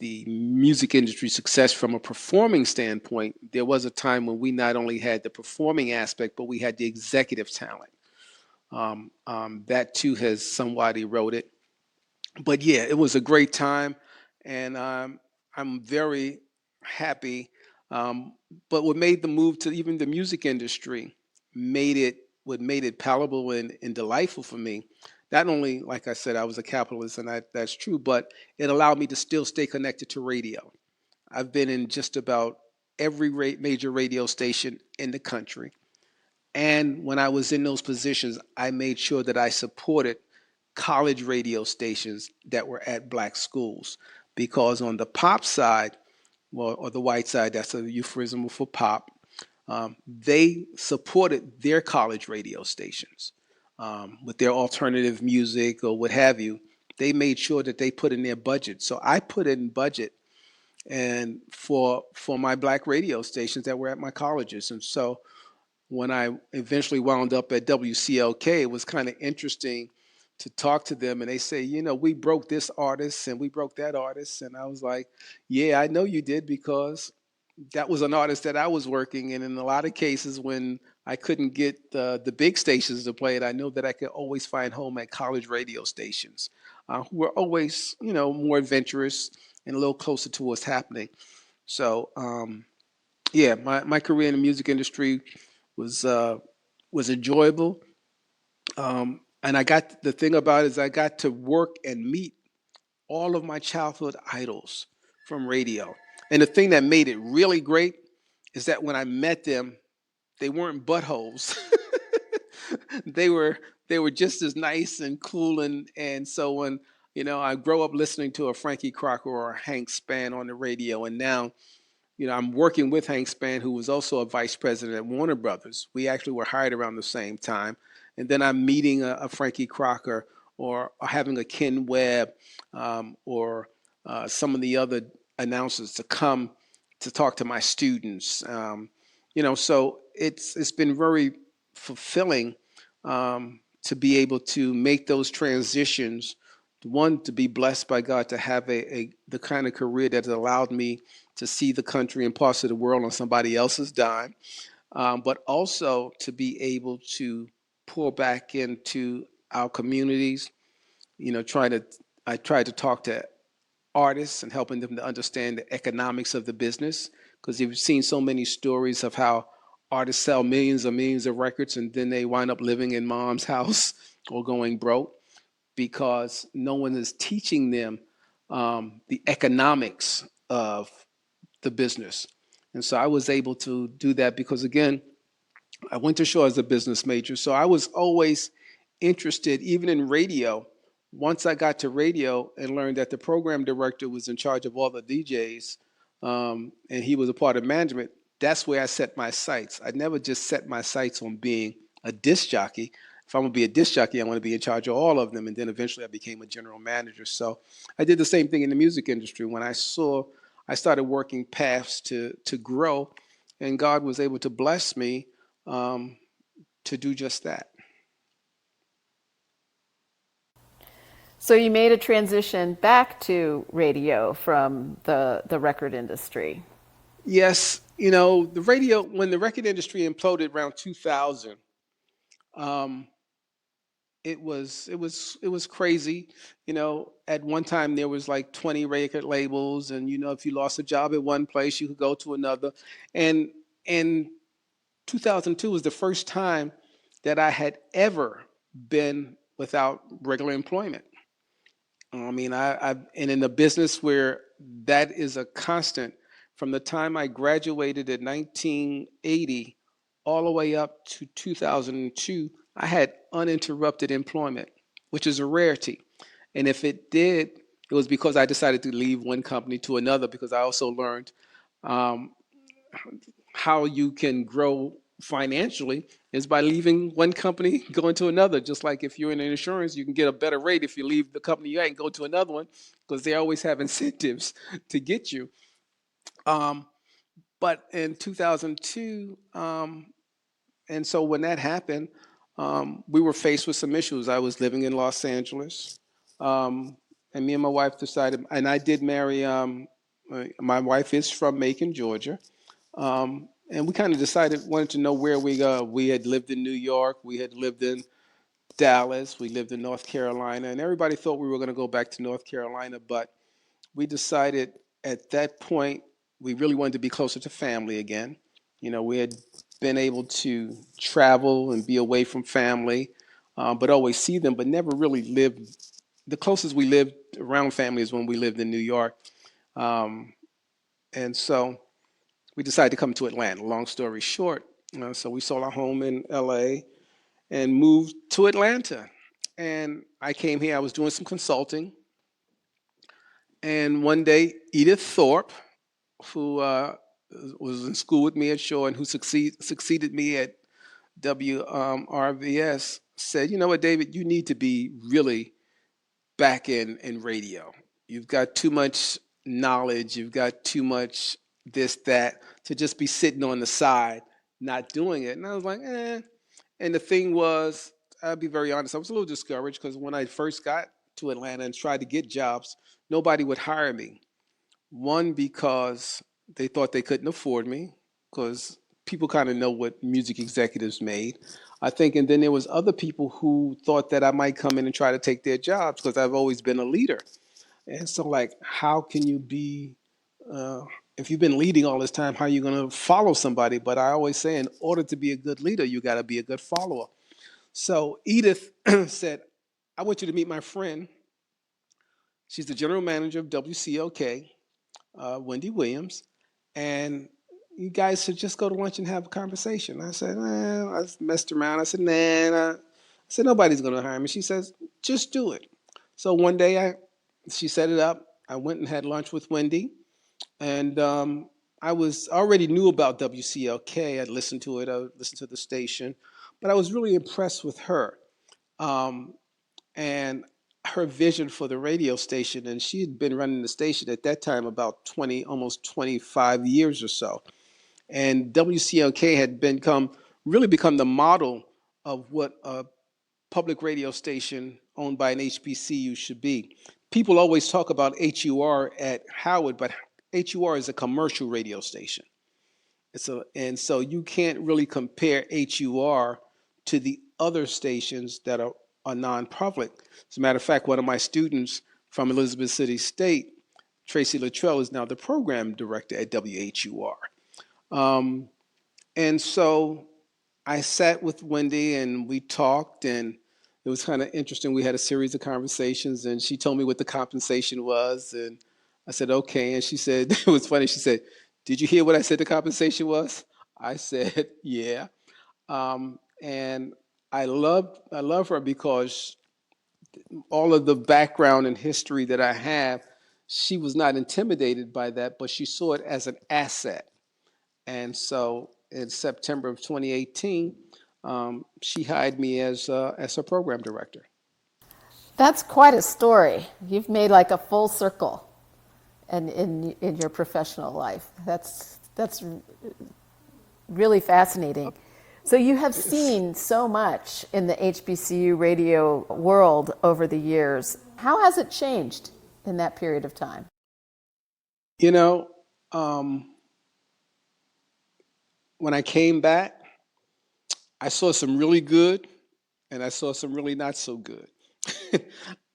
music industry success from a performing standpoint. There was a time when we not only had the performing aspect, but we had the executive talent. That too has somewhat eroded. But yeah, it was a great time, and I'm very happy. But what made the move to even the music industry what made it palatable and delightful for me. Not only, like I said, I was a capitalist, and that's true, but it allowed me to still stay connected to radio. I've been in just about every major radio station in the country. And when I was in those positions, I made sure that I supported college radio stations that were at black schools. Because on the pop side, well, or the white side, that's a euphemism for pop, they supported their college radio stations with their alternative music or what have you. They made sure that they put in their budget. So I put in budget and for my black radio stations that were at my colleges. And so when I eventually wound up at WCLK, it was kind of interesting to talk to them. And they say, we broke this artist and we broke that artist. And I was like, yeah, I know you did, because that was an artist that I was working in. In a lot of cases, when I couldn't get the big stations to play it, I know that I could always find home at college radio stations who were always, more adventurous and a little closer to what's happening. So, yeah, my career in the music industry was uh, was enjoyable. And the thing about it is I got to work and meet all of my childhood idols from radio. And the thing that made it really great is that when I met them, they weren't buttholes. they were they were just as nice and cool, and so when I grow up listening to a Frankie Crocker or a Hank Spann on the radio, and now I'm working with Hank Spann, who was also a vice president at Warner Brothers. We actually were hired around the same time. And then I'm meeting a Frankie Crocker, or having a Ken Webb, or some of the other announcers to come to talk to my students. So it's been very fulfilling to be able to make those transitions. One, to be blessed by God to have the kind of career that has allowed me to see the country and parts of the world on somebody else's dime, but also to be able to pour back into our communities. I tried to talk to artists and helping them to understand the economics of the business, because you've seen so many stories of how artists sell millions and millions of records and then they wind up living in mom's house or going broke because no one is teaching them the economics of the business. And so I was able to do that because, again, I went to Shaw as a business major, so I was always interested, even in radio. Once I got to radio and learned that the program director was in charge of all the DJs, and he was a part of management, that's where I set my sights. I never just set my sights on being a disc jockey. If I'm gonna be a disc jockey, I want to be in charge of all of them. And then eventually I became a general manager. So I did the same thing in the music industry. When I started working paths to grow, and God was able to bless me um, to do just that. So you made a transition back to radio from the record industry. Yes, the radio, when the record industry imploded around 2000, um, it was crazy. At one time there was like 20 record labels, and if you lost a job at one place, you could go to another. And and 2002 was the first time that I had ever been without regular employment. I mean, I've and in a business where that is a constant from the time I graduated in 1980 all the way up to 2002, I had uninterrupted employment, which is a rarity. And if it did, it was because I decided to leave one company to another because I also learned um, how you can grow financially is by leaving one company, going to another. Just like if you're in insurance, you can get a better rate if you leave the company you're at and go to another one because they always have incentives to get you. Um, but in 2002, and so when that happened, we were faced with some issues. I was living in Los Angeles, um, and me and my wife decided, and I did marry. My wife is from Macon, Georgia, and we kind of decided wanted to know where we go. We had lived in New York, we had lived in Dallas, we lived in North Carolina, and everybody thought we were going to go back to North Carolina, but we decided at that point we really wanted to be closer to family again. We had been able to travel and be away from family, but always see them, but never really lived. The closest we lived around family is when we lived in New York, um, and so we decided to come to Atlanta. Long story short, so we sold our home in LA and moved to Atlanta. And I came here, I was doing some consulting. And one day, Edith Thorpe, who was in school with me at Shaw and who succeeded me at WRVS, said, "You know what, David, you need to be really back in radio. You've got too much knowledge, you've got too much this, that, to just be sitting on the side, not doing it." And I was like, eh. And the thing was, I'll be very honest, I was a little discouraged because when I first got to Atlanta and tried to get jobs, nobody would hire me. One, because they thought they couldn't afford me, because people kind of know what music executives made. I think, and then there was other people who thought that I might come in and try to take their jobs because I've always been a leader. And so, like, how can you be, uh, if you've been leading all this time, how are you going to follow somebody? But I always say, in order to be a good leader, you got to be a good follower. So Edith said, "I want you to meet my friend. She's the general manager of WCLK, Wendy Williams, and you guys should just go to lunch and have a conversation." I said, I messed around. I said, "Nah, nah." I said, "Nobody's going to hire me." She says, "Just do it." So one day she set it up. I went and had lunch with Wendy, and I was already knew about WCLK. I'd listened to it. I listened to the station, but I was really impressed with her. Um, and her vision for the radio station, and she had been running the station at that time about 20, almost 25 years or so. And WCLK had become the model of what a public radio station owned by an HBCU should be. People always talk about HUR at Howard, but HUR is a commercial radio station. And so you can't really compare HUR to the other stations that are non-public. As a matter of fact, one of my students from Elizabeth City State, Tracy Luttrell, is now the program director at WHUR. Um, and so I sat with Wendy and we talked, and it was kind of interesting. We had a series of conversations, and she told me what the compensation was, and I said, "Okay." And she said, it was funny. She said, "Did you hear what I said the compensation was?" I said, "Yeah." And I love her because all of the background and history that I have, she was not intimidated by that, but she saw it as an asset. And so in September of 2018, she hired me as her program director. That's quite a story. You've made like a full circle in your professional life. That's really fascinating. So you have seen so much in the HBCU radio world over the years. How has it changed in that period of time? You know, um, when I came back, I saw some really good and I saw some really not so good.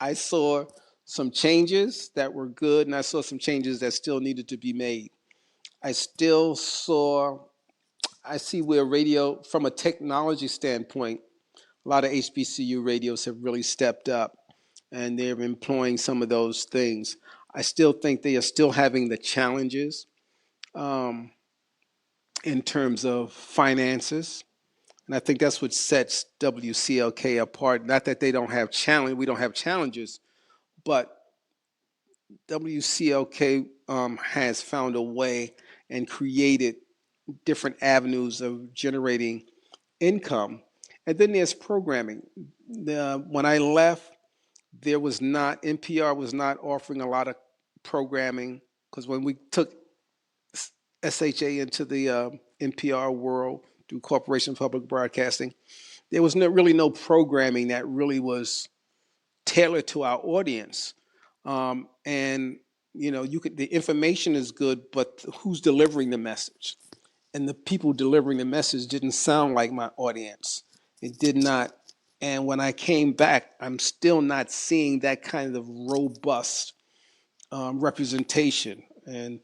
I saw some changes that were good and I saw some changes that still needed to be made. I still saw, I see where radio, from a technology standpoint, a lot of HBCU radios have really stepped up and they're employing some of those things. I still think they are still having the challenges um, in terms of finances. And I think that's what sets WCLK apart. Not that they don't have challenge, we don't have challenges, but WCLK has found a way and created different avenues of generating income. And then there's programming. When I left, there was not, NPR was not offering a lot of programming because when we took SHA into the NPR world through Corporation for Public Broadcasting, there was really no programming that really was tailored to our audience. And the information is good, but who's delivering the message? And the people delivering the message didn't sound like my audience. It did not. And when I came back, I'm still not seeing that kind of robust representation. And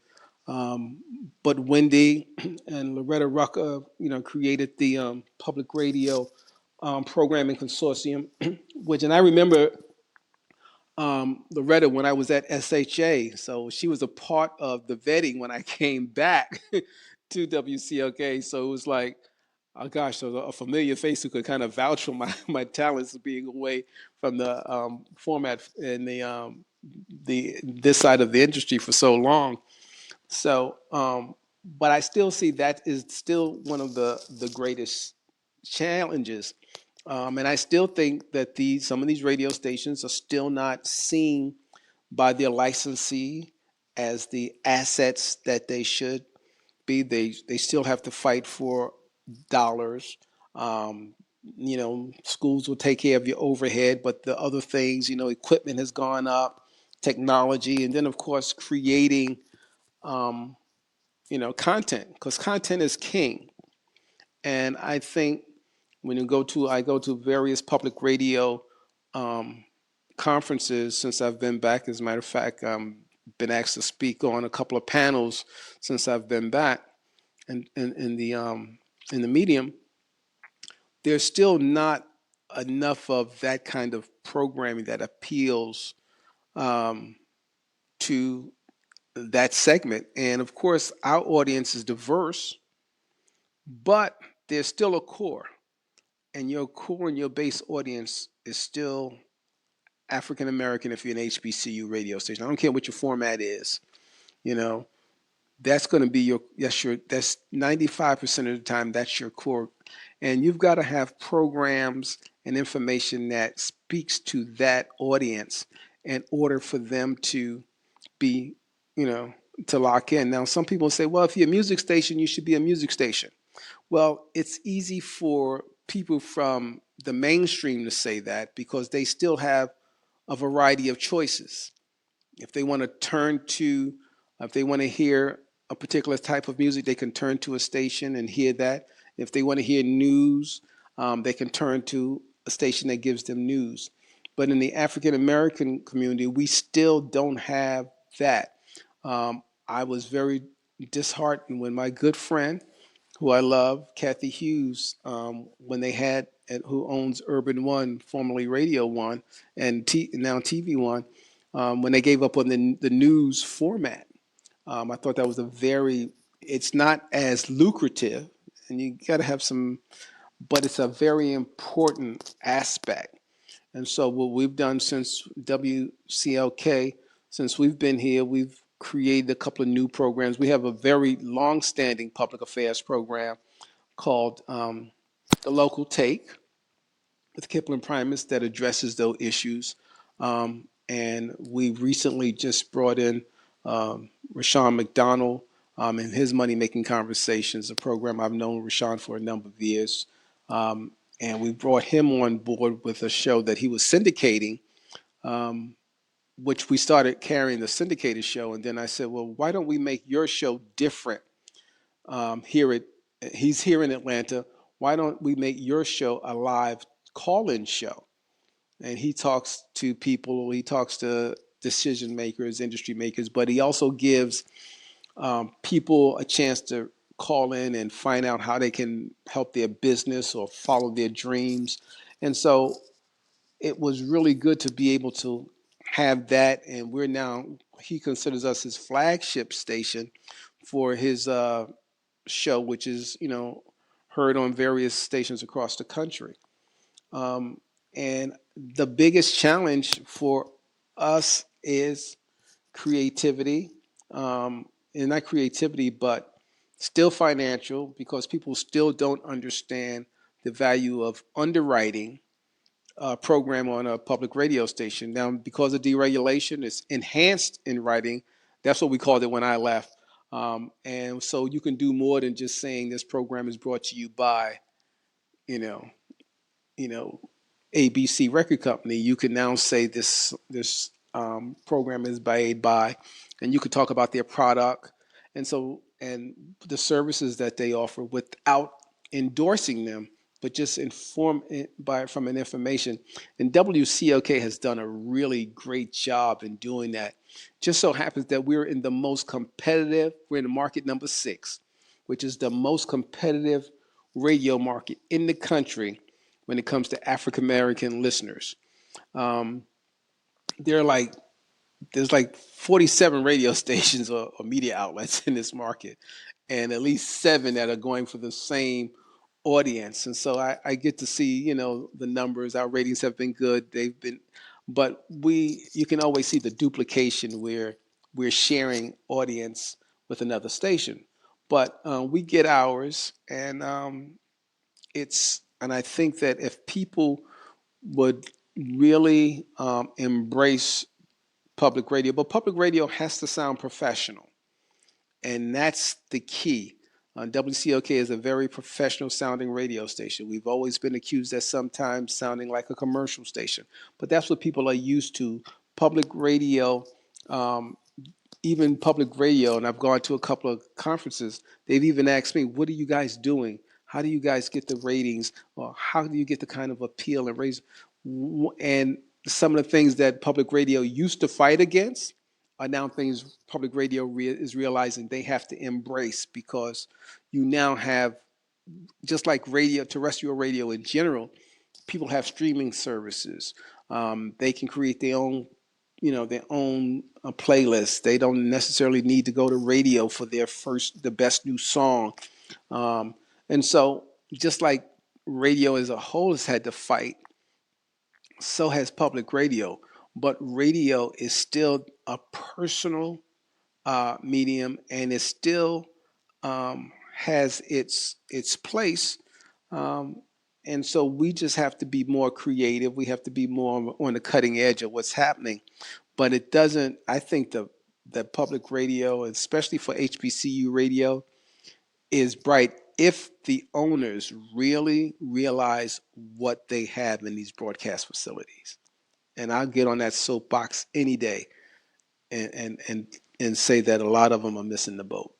but Wendy and Loretta Rucker, created the public radio programming consortium, which, and I remember Loretta when I was at SHA. So she was a part of the vetting when I came back to WCLK. So it was like, oh gosh, so a familiar face who could kind of vouch for my talents being away from the format and the this side of the industry for so long. So, but I still see that is still one of the greatest challenges, and I still think that some of these radio stations are still not seen by their licensee as the assets that they should be. They still have to fight for dollars. Schools will take care of your overhead, but the other things, equipment has gone up, technology, and then of course creating um, content, because content is king. And I think when I go to various public radio um, conferences since I've been back. As a matter of fact, been asked to speak on a couple of panels since I've been back in the medium. There's still not enough of that kind of programming that appeals um, to that segment. And of course, our audience is diverse, but there's still a core, and your core and your base audience is still African American. If you're an HBCU radio station, I don't care what your format is, you know, that's going to be that's 95% of the time, that's your core. And you've got to have programs and information that speaks to that audience in order for them to be, you know, to lock in. Now, some people say, well, if you're a music station, you should be a music station. Well, it's easy for people from the mainstream to say that because they still have a variety of choices. If they want to if they want to hear a particular type of music, they can turn to a station and hear that. If they want to hear news, they can turn to a station that gives them news. But in the African American community, we still don't have that. I was very disheartened when my good friend, who I love, Kathy Hughes, when they had, who owns Urban One, formerly Radio One, and now TV One, when they gave up on the news format. I thought that was it's not as lucrative, and you got to have some but it's a very important aspect. And so what we've done since WCLK, since we've been here, we've created a couple of new programs. We have a very long-standing public affairs program called The Local Take with Kipling Primus that addresses those issues. And we recently just brought in Rashawn McDonald in his Money Making Conversations, a program I've known Rashawn for a number of years. And we brought him on board with a show that he was syndicating, which we started carrying the syndicated show. And then I said, well, why don't we make your show different he's here in Atlanta. Why don't we make your show a live call-in show? And he talks to people, he talks to decision makers, industry makers, but he also gives people a chance to call in and find out how they can help their business or follow their dreams. And so it was really good to be able to have that. And he considers us his flagship station for his show, which is, heard on various stations across the country. And the biggest challenge for us is creativity, and not creativity, but still financial, because people still don't understand the value of underwriting a program on a public radio station. Now, because of deregulation, it's enhanced in writing. That's what we called it when I left. And so you can do more than just saying this program is brought to you by, you know, ABC record company. You can now say this program is made by, and you could talk about their product, and the services that they offer without endorsing them, but just inform from an information. And WCOK has done a really great job in doing that. Just so happens that we're in the market number 6, which is the most competitive radio market in the country when it comes to African American listeners. There's like 47 radio stations or media outlets in this market, and at least 7 that are going for the same audience. And so I get to see, the numbers. Our ratings have been good. But you can always see the duplication where we're sharing audience with another station. But we get ours, and and I think that if people would really embrace public radio, but public radio has to sound professional, and that's the key. WCOK is a very professional sounding radio station. We've always been accused at sometimes sounding like a commercial station, but that's what people are used to. Public radio, even public radio, and I've gone to a couple of conferences, they've even asked me, what are you guys doing? How do you guys get the ratings? Or how do you get the kind of appeal and raise? And some of the things that public radio used to fight against are now things public radio is realizing they have to embrace, because you now have, just like radio, terrestrial radio in general, people have streaming services. They can create their own playlist. They don't necessarily need to go to radio for the best new song. And so just like radio as a whole has had to fight, so has public radio. But radio is still a personal medium, and it still has its place. And so we just have to be more creative. We have to be more on the cutting edge of what's happening. But it doesn't, I think that public radio, especially for HBCU radio, is bright if the owners really realize what they have in these broadcast facilities. And I'll get on that soapbox any day and say that a lot of them are missing the boat.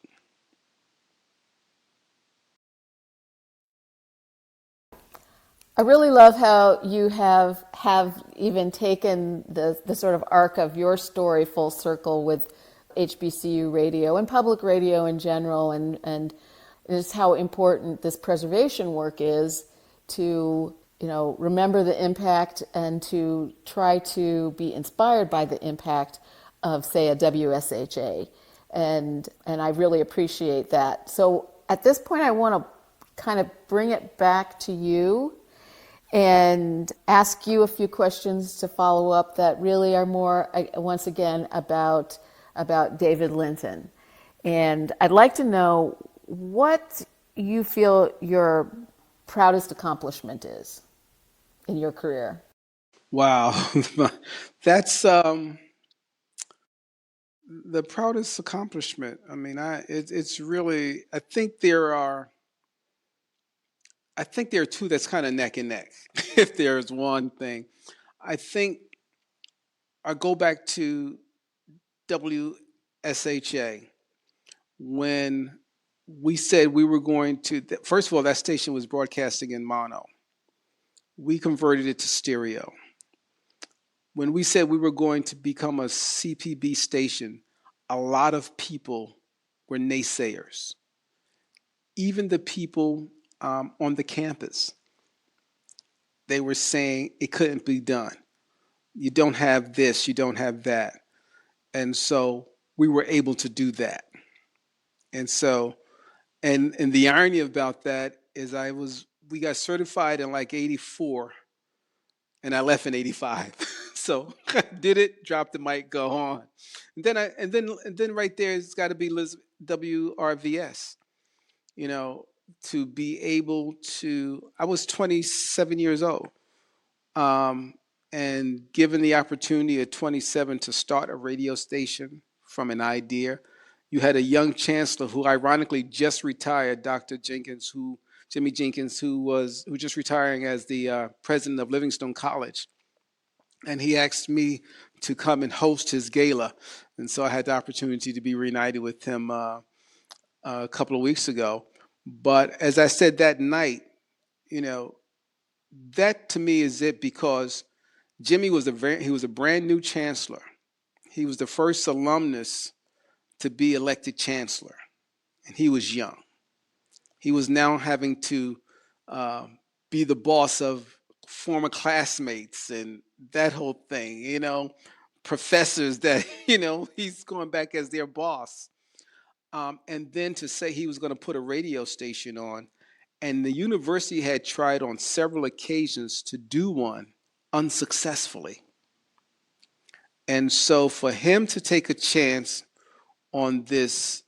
I really love how you have even taken the sort of arc of your story full circle with HBCU radio and public radio in general, and just how important this preservation work is to remember the impact and to try to be inspired by the impact of, say, a WSHA, and I really appreciate that. So at this point, I want to kind of bring it back to you and ask you a few questions to follow up that really are more, once again, about David Linton. And I'd like to know what you feel your proudest accomplishment is in your career. Wow, that's the proudest accomplishment. I mean, it's really. I think there are two that's kind of neck and neck. If there's one thing, I think I go back to WSHA when we said we were going to. First of all, that station was broadcasting in mono. We converted it to stereo. When we said we were going to become a CPB station, a lot of people were naysayers. Even the people on the campus, they were saying it couldn't be done. You don't have this, you don't have that. And so we were able to do that. And so, and the irony about that is we got certified in like 84 and I left in 85. So I did it, dropped the mic, go on. And then right there it's got to be WRVS, you know, to be able to. I was 27 years old, um, and given the opportunity at 27 to start a radio station from an idea, you had a young chancellor who ironically just retired, Dr. Jenkins, Jimmy Jenkins, who just retiring as the president of Livingstone College, and he asked me to come and host his gala, and so I had the opportunity to be reunited with him a couple of weeks ago. But as I said that night, you know, that to me is it because Jimmy he was a brand new chancellor. He was the first alumnus to be elected chancellor, and he was young. He was now having to uh, be the boss of former classmates and that whole thing, you know, professors that, you know, he's going back as their boss. And then to say he was going to put a radio station on, and the university had tried on several occasions to do one unsuccessfully. And so for him to take a chance on this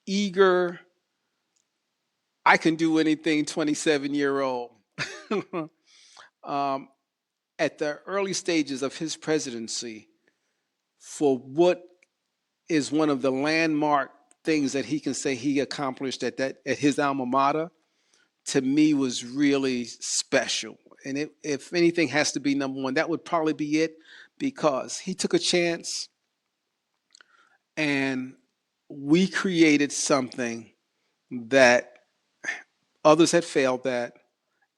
eager, I can do anything 27-year-old um, at the early stages of his presidency for what is one of the landmark things that he can say he accomplished at his alma mater, to me was really special. And if anything has to be number one, that would probably be it, because he took a chance and we created something that others had failed at,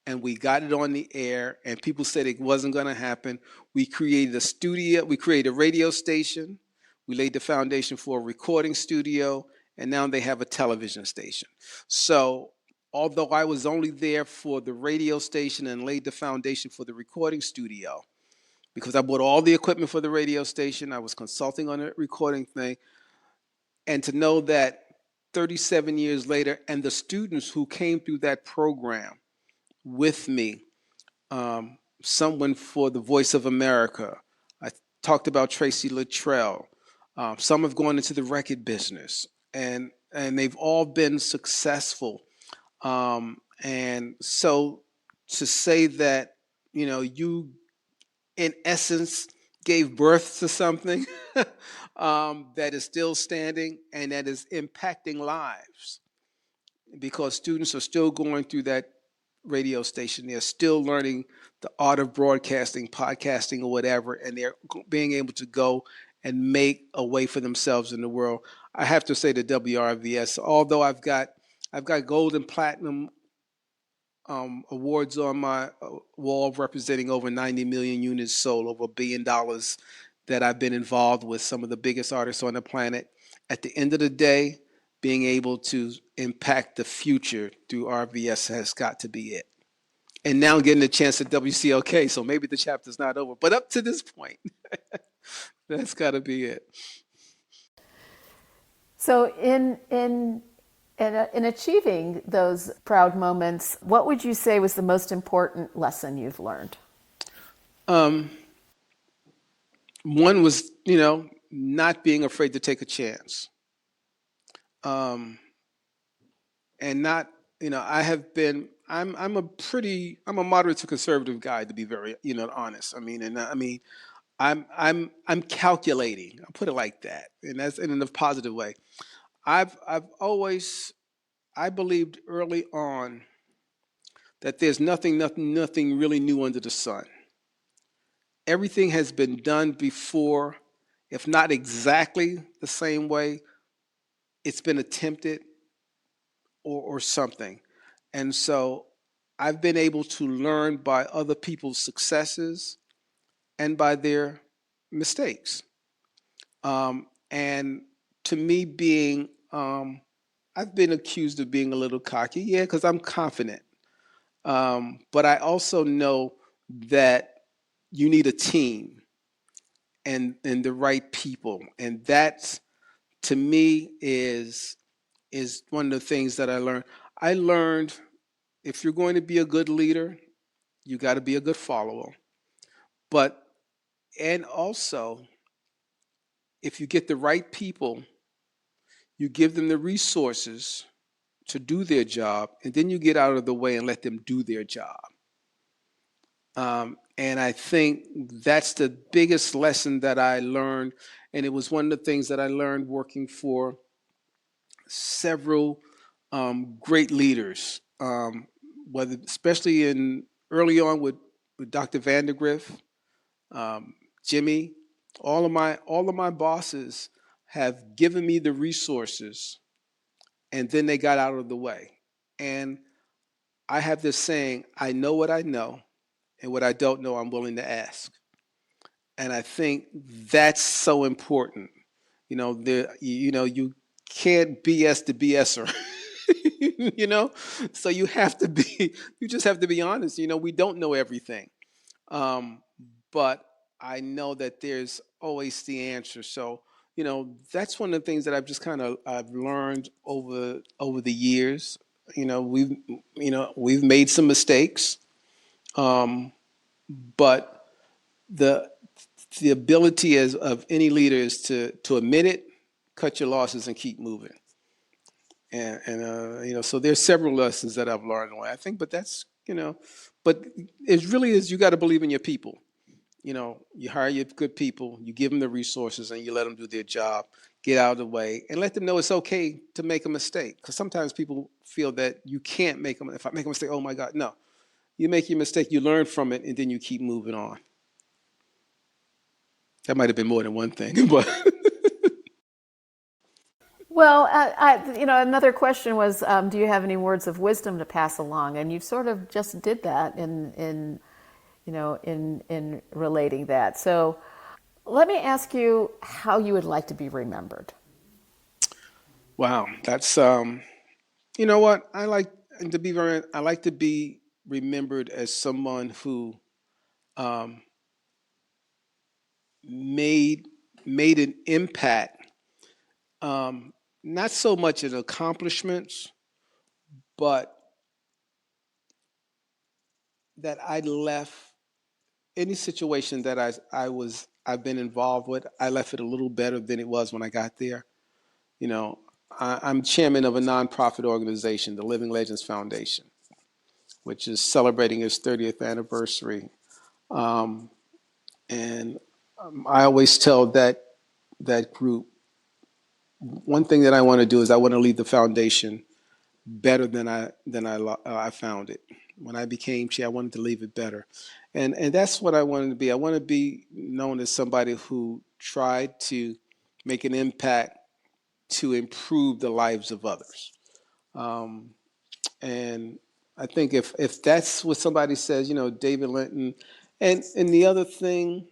and we got it on the air, and people said it wasn't going to happen. We created a studio, we created a radio station, we laid the foundation for a recording studio, and now they have a television station. So although I was only there for the radio station and laid the foundation for the recording studio, because I bought all the equipment for the radio station, I was consulting on a recording thing, and to know that 37 years later, and the students who came through that program with me, someone for the Voice of America. I talked about Tracy Luttrell. Some have gone into the record business, and they've all been successful. And so to say that, you know, you in essence gave birth to something that is still standing and that is impacting lives, because students are still going through that radio station. They're still learning the art of broadcasting, podcasting, or whatever, and they're being able to go and make a way for themselves in the world. I have to say the WRVS, although I've got gold and platinum awards on my wall representing over 90 million units sold, over $1 billion that I've been involved with some of the biggest artists on the planet. At the end of the day, being able to impact the future through RVS has got to be it. And now getting a chance at WCLK, so maybe the chapter's not over. But up to this point, that's got to be it. So in And in achieving those proud moments, what would you say was the most important lesson you've learned? Um, One was, not being afraid to take a chance. Um, and not, I have been, I'm a moderate to conservative guy, to be very, honest. I'm calculating. I'll put it like that. And that's in a positive way. I've always, I believed early on that there's nothing really new under the sun. Everything has been done before, if not exactly the same way, it's been attempted or something. And so I've been able to learn by other people's successes and by their mistakes. And to me, I've been accused of being a little cocky, yeah, because I'm confident. But I also know that you need a team and the right people, and that's to me is one of the things that I learned. I learned if you're going to be a good leader, you got to be a good follower. But and also, if you get the right people, you give them the resources to do their job, and then you get out of the way and let them do their job. And I think that's the biggest lesson that I learned. And it was one of the things that I learned working for several great leaders, whether especially in early on with Dr. Vandergriff, Jimmy, all of my bosses have given me the resources, and then they got out of the way. And I have this saying: I know what I know, and what I don't know, I'm willing to ask. And I think that's so important. You can't BS the BSer. you know, so you just have to be honest. We don't know everything, um, but I know that there's always the answer. So that's one of the things that I've learned over the years. We've made some mistakes, um, but the the ability as of any leader is to admit it, cut your losses, and keep moving. And so there's several lessons that I've learned away. I think, but but it really is. You got to believe in your people. You hire your good people, you give them the resources, and you let them do their job. Get out of the way and let them know it's okay to make a mistake. Because sometimes people feel that you can't make them. If I make a mistake, oh my God, no. You make your mistake, you learn from it, and then you keep moving on. That might have been more than one thing, but Well, another question was, do you have any words of wisdom to pass along? And you sort of just did that in relating that. So, let me ask you how you would like to be remembered. wow, that's you know what I like to be very. I like to be remembered as someone who um, made made an impact. Not so much in accomplishments, but that I left any situation that I've been involved with. I left it a little better than it was when I got there. You know, I'm chairman of a nonprofit organization, the Living Legends Foundation, which is celebrating its 30th anniversary. Um, and I always tell that group, one thing that I want to do is I want to leave the foundation better than I found it. When I became chair, I wanted to leave it better, and that's what I wanted to be. I want to be known as somebody who tried to make an impact to improve the lives of others. Um, and I think if that's what somebody says, David Linton, and the other thing,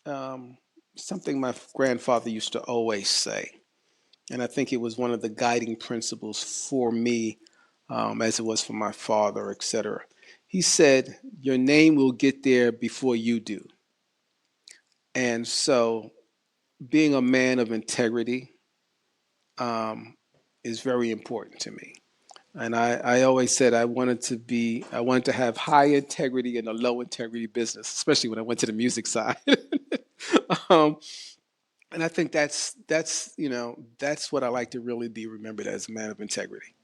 um, something my grandfather used to always say, and I think it was one of the guiding principles for me, as it was for my father, etc. He said, "Your name will get there before you do." And so, being a man of integrity, um, is very important to me. And I always said I wanted to have high integrity and a low integrity business, especially when I went to the music side. um, and I think that's what I like to really be remembered as, a man of integrity.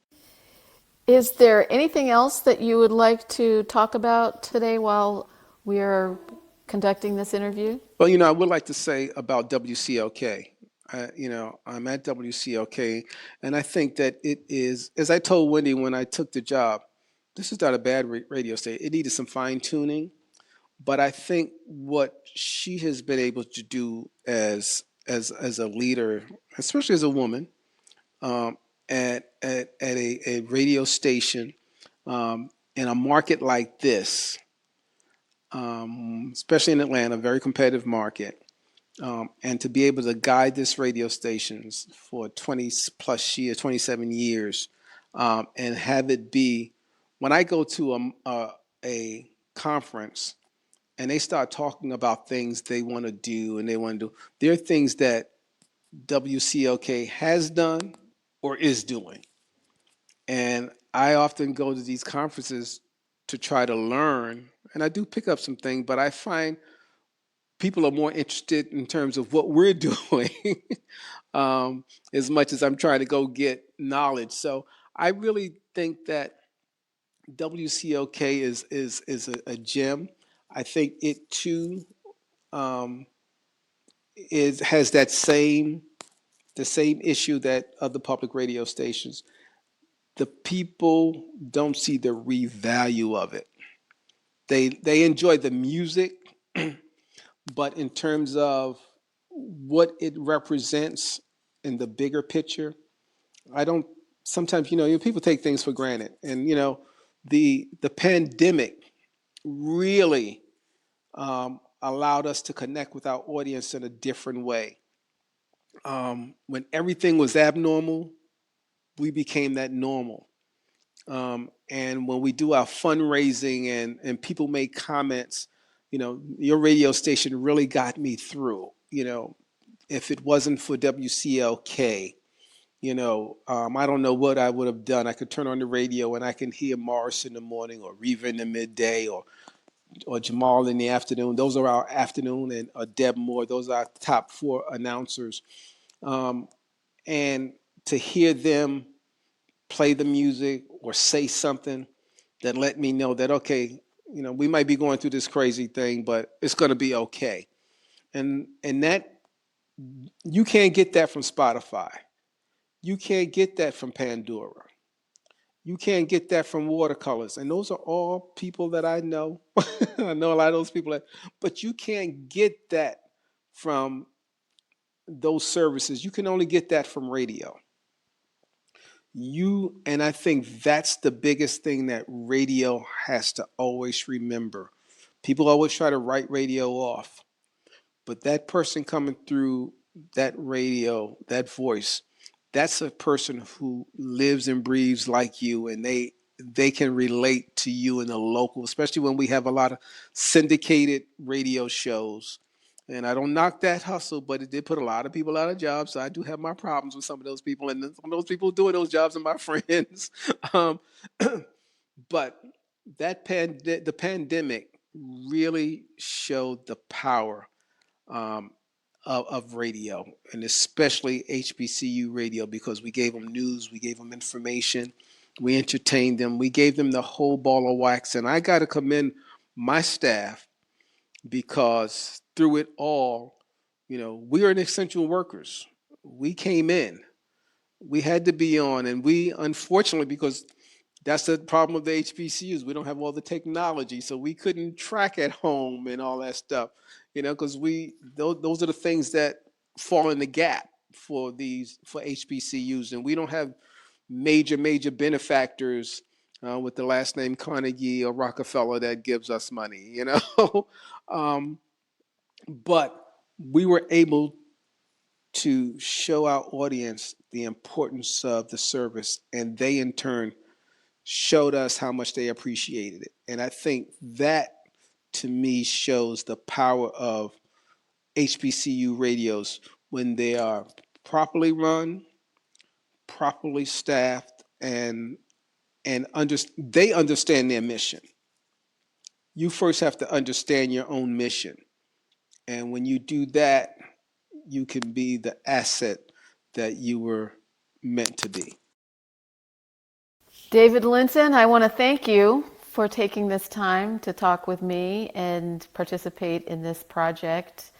Is there anything else that you would like to talk about today while we are conducting this interview? Well, I would like to say about WCLK. I'm at WCLK, and I think that it is, as I told Wendy when I took the job, this is not a bad radio station. It needed some fine tuning, but I think what she has been able to do as a leader, especially as a woman, um, at a radio station, in a market like this, especially in Atlanta, a very competitive market, and to be able to guide this radio stations for 20 plus years, 27 years, and have it be, when I go to a conference and they start talking about things they want to do and they want to do, there are things that WCLK has done or is doing. And I often go to these conferences to try to learn, and I do pick up some things, but I find people are more interested in terms of what we're doing, as much as I'm trying to go get knowledge. So I really think that WCLK is a gem. I think it too, um, is has the same issue that other public radio stations. The people don't see the revalue of it. They enjoy the music, but in terms of what it represents in the bigger picture, I don't. Sometimes people take things for granted, and the pandemic really, allowed us to connect with our audience in a different way. When everything was abnormal, we became that normal. And when we do our fundraising and people make comments, your radio station really got me through. If it wasn't for WCLK, I don't know what I would have done. I could turn on the radio and I can hear Morris in the morning, or Reva in the midday, or Jamal in the afternoon. Those are our afternoon, and Deb Moore. Those are our top four announcers. Um, and to hear them play the music or say something that let me know that, okay, we might be going through this crazy thing, but it's going to be okay. And that, you can't get that from Spotify. You can't get that from Pandora. You can't get that from Watercolors. And those are all people that I know. I know a lot of those people, but you can't get that from those services. You can only get that from radio. And I think that's the biggest thing that radio has to always remember. People always try to write radio off, but that person coming through that radio, that voice, that's a person who lives and breathes like you, and they can relate to you in the local, especially when we have a lot of syndicated radio shows. And I don't knock that hustle, but it did put a lot of people out of jobs. So I do have my problems with some of those people, and some of those people doing those jobs are my friends. Um, but the pandemic really showed the power, um, of radio, and especially HBCU radio, because we gave them news, we gave them information, we entertained them, we gave them the whole ball of wax. And I got to commend my staff, because through it all, we are essential workers. We came in, we had to be on, and we, unfortunately, because that's the problem with the HBCUs. We don't have all the technology, so we couldn't track at home and all that stuff. Because those are the things that fall in the gap for HBCUs, and we don't have major benefactors, with the last name Carnegie or Rockefeller that gives us money. um, but we were able to show our audience the importance of the service, and they in turn showed us how much they appreciated it. And I think that, to me, shows the power of HBCU radios when they are properly run, properly staffed, and they understand their mission. You first have to understand your own mission. And when you do that, you can be the asset that you were meant to be. David Linton, I want to thank you for taking this time to talk with me and participate in this project.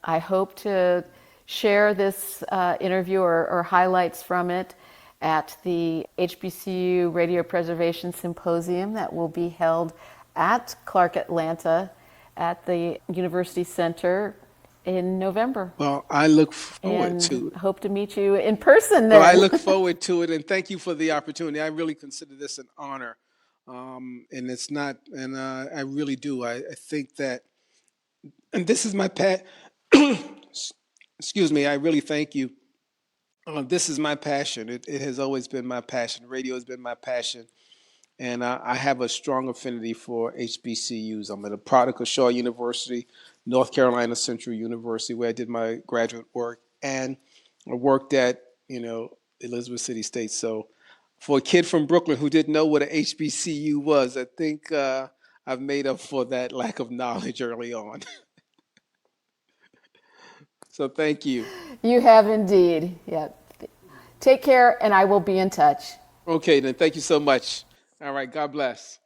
I hope to share this interview or highlights from it at the HBCU Radio Preservation Symposium that will be held at Clark Atlanta at the University Center in November. Well, I look forward And to it. hope to meet you in person then. Well, I look forward to it, and thank you for the opportunity. I really consider this an honor, and it's not, and I really do. I think that, and this is my excuse me. I really thank you. This is my passion. It has always been my passion. Radio has been my passion. And I have a strong affinity for HBCUs. I'm a product of Shaw University, North Carolina Central University, where I did my graduate work, and I worked at Elizabeth City State. So, for a kid from Brooklyn who didn't know what an HBCU was, I think I've made up for that lack of knowledge early on. So, thank you. You have indeed. Yeah. Take care, and I will be in touch. Okay, then. Thank you so much. All right. God bless.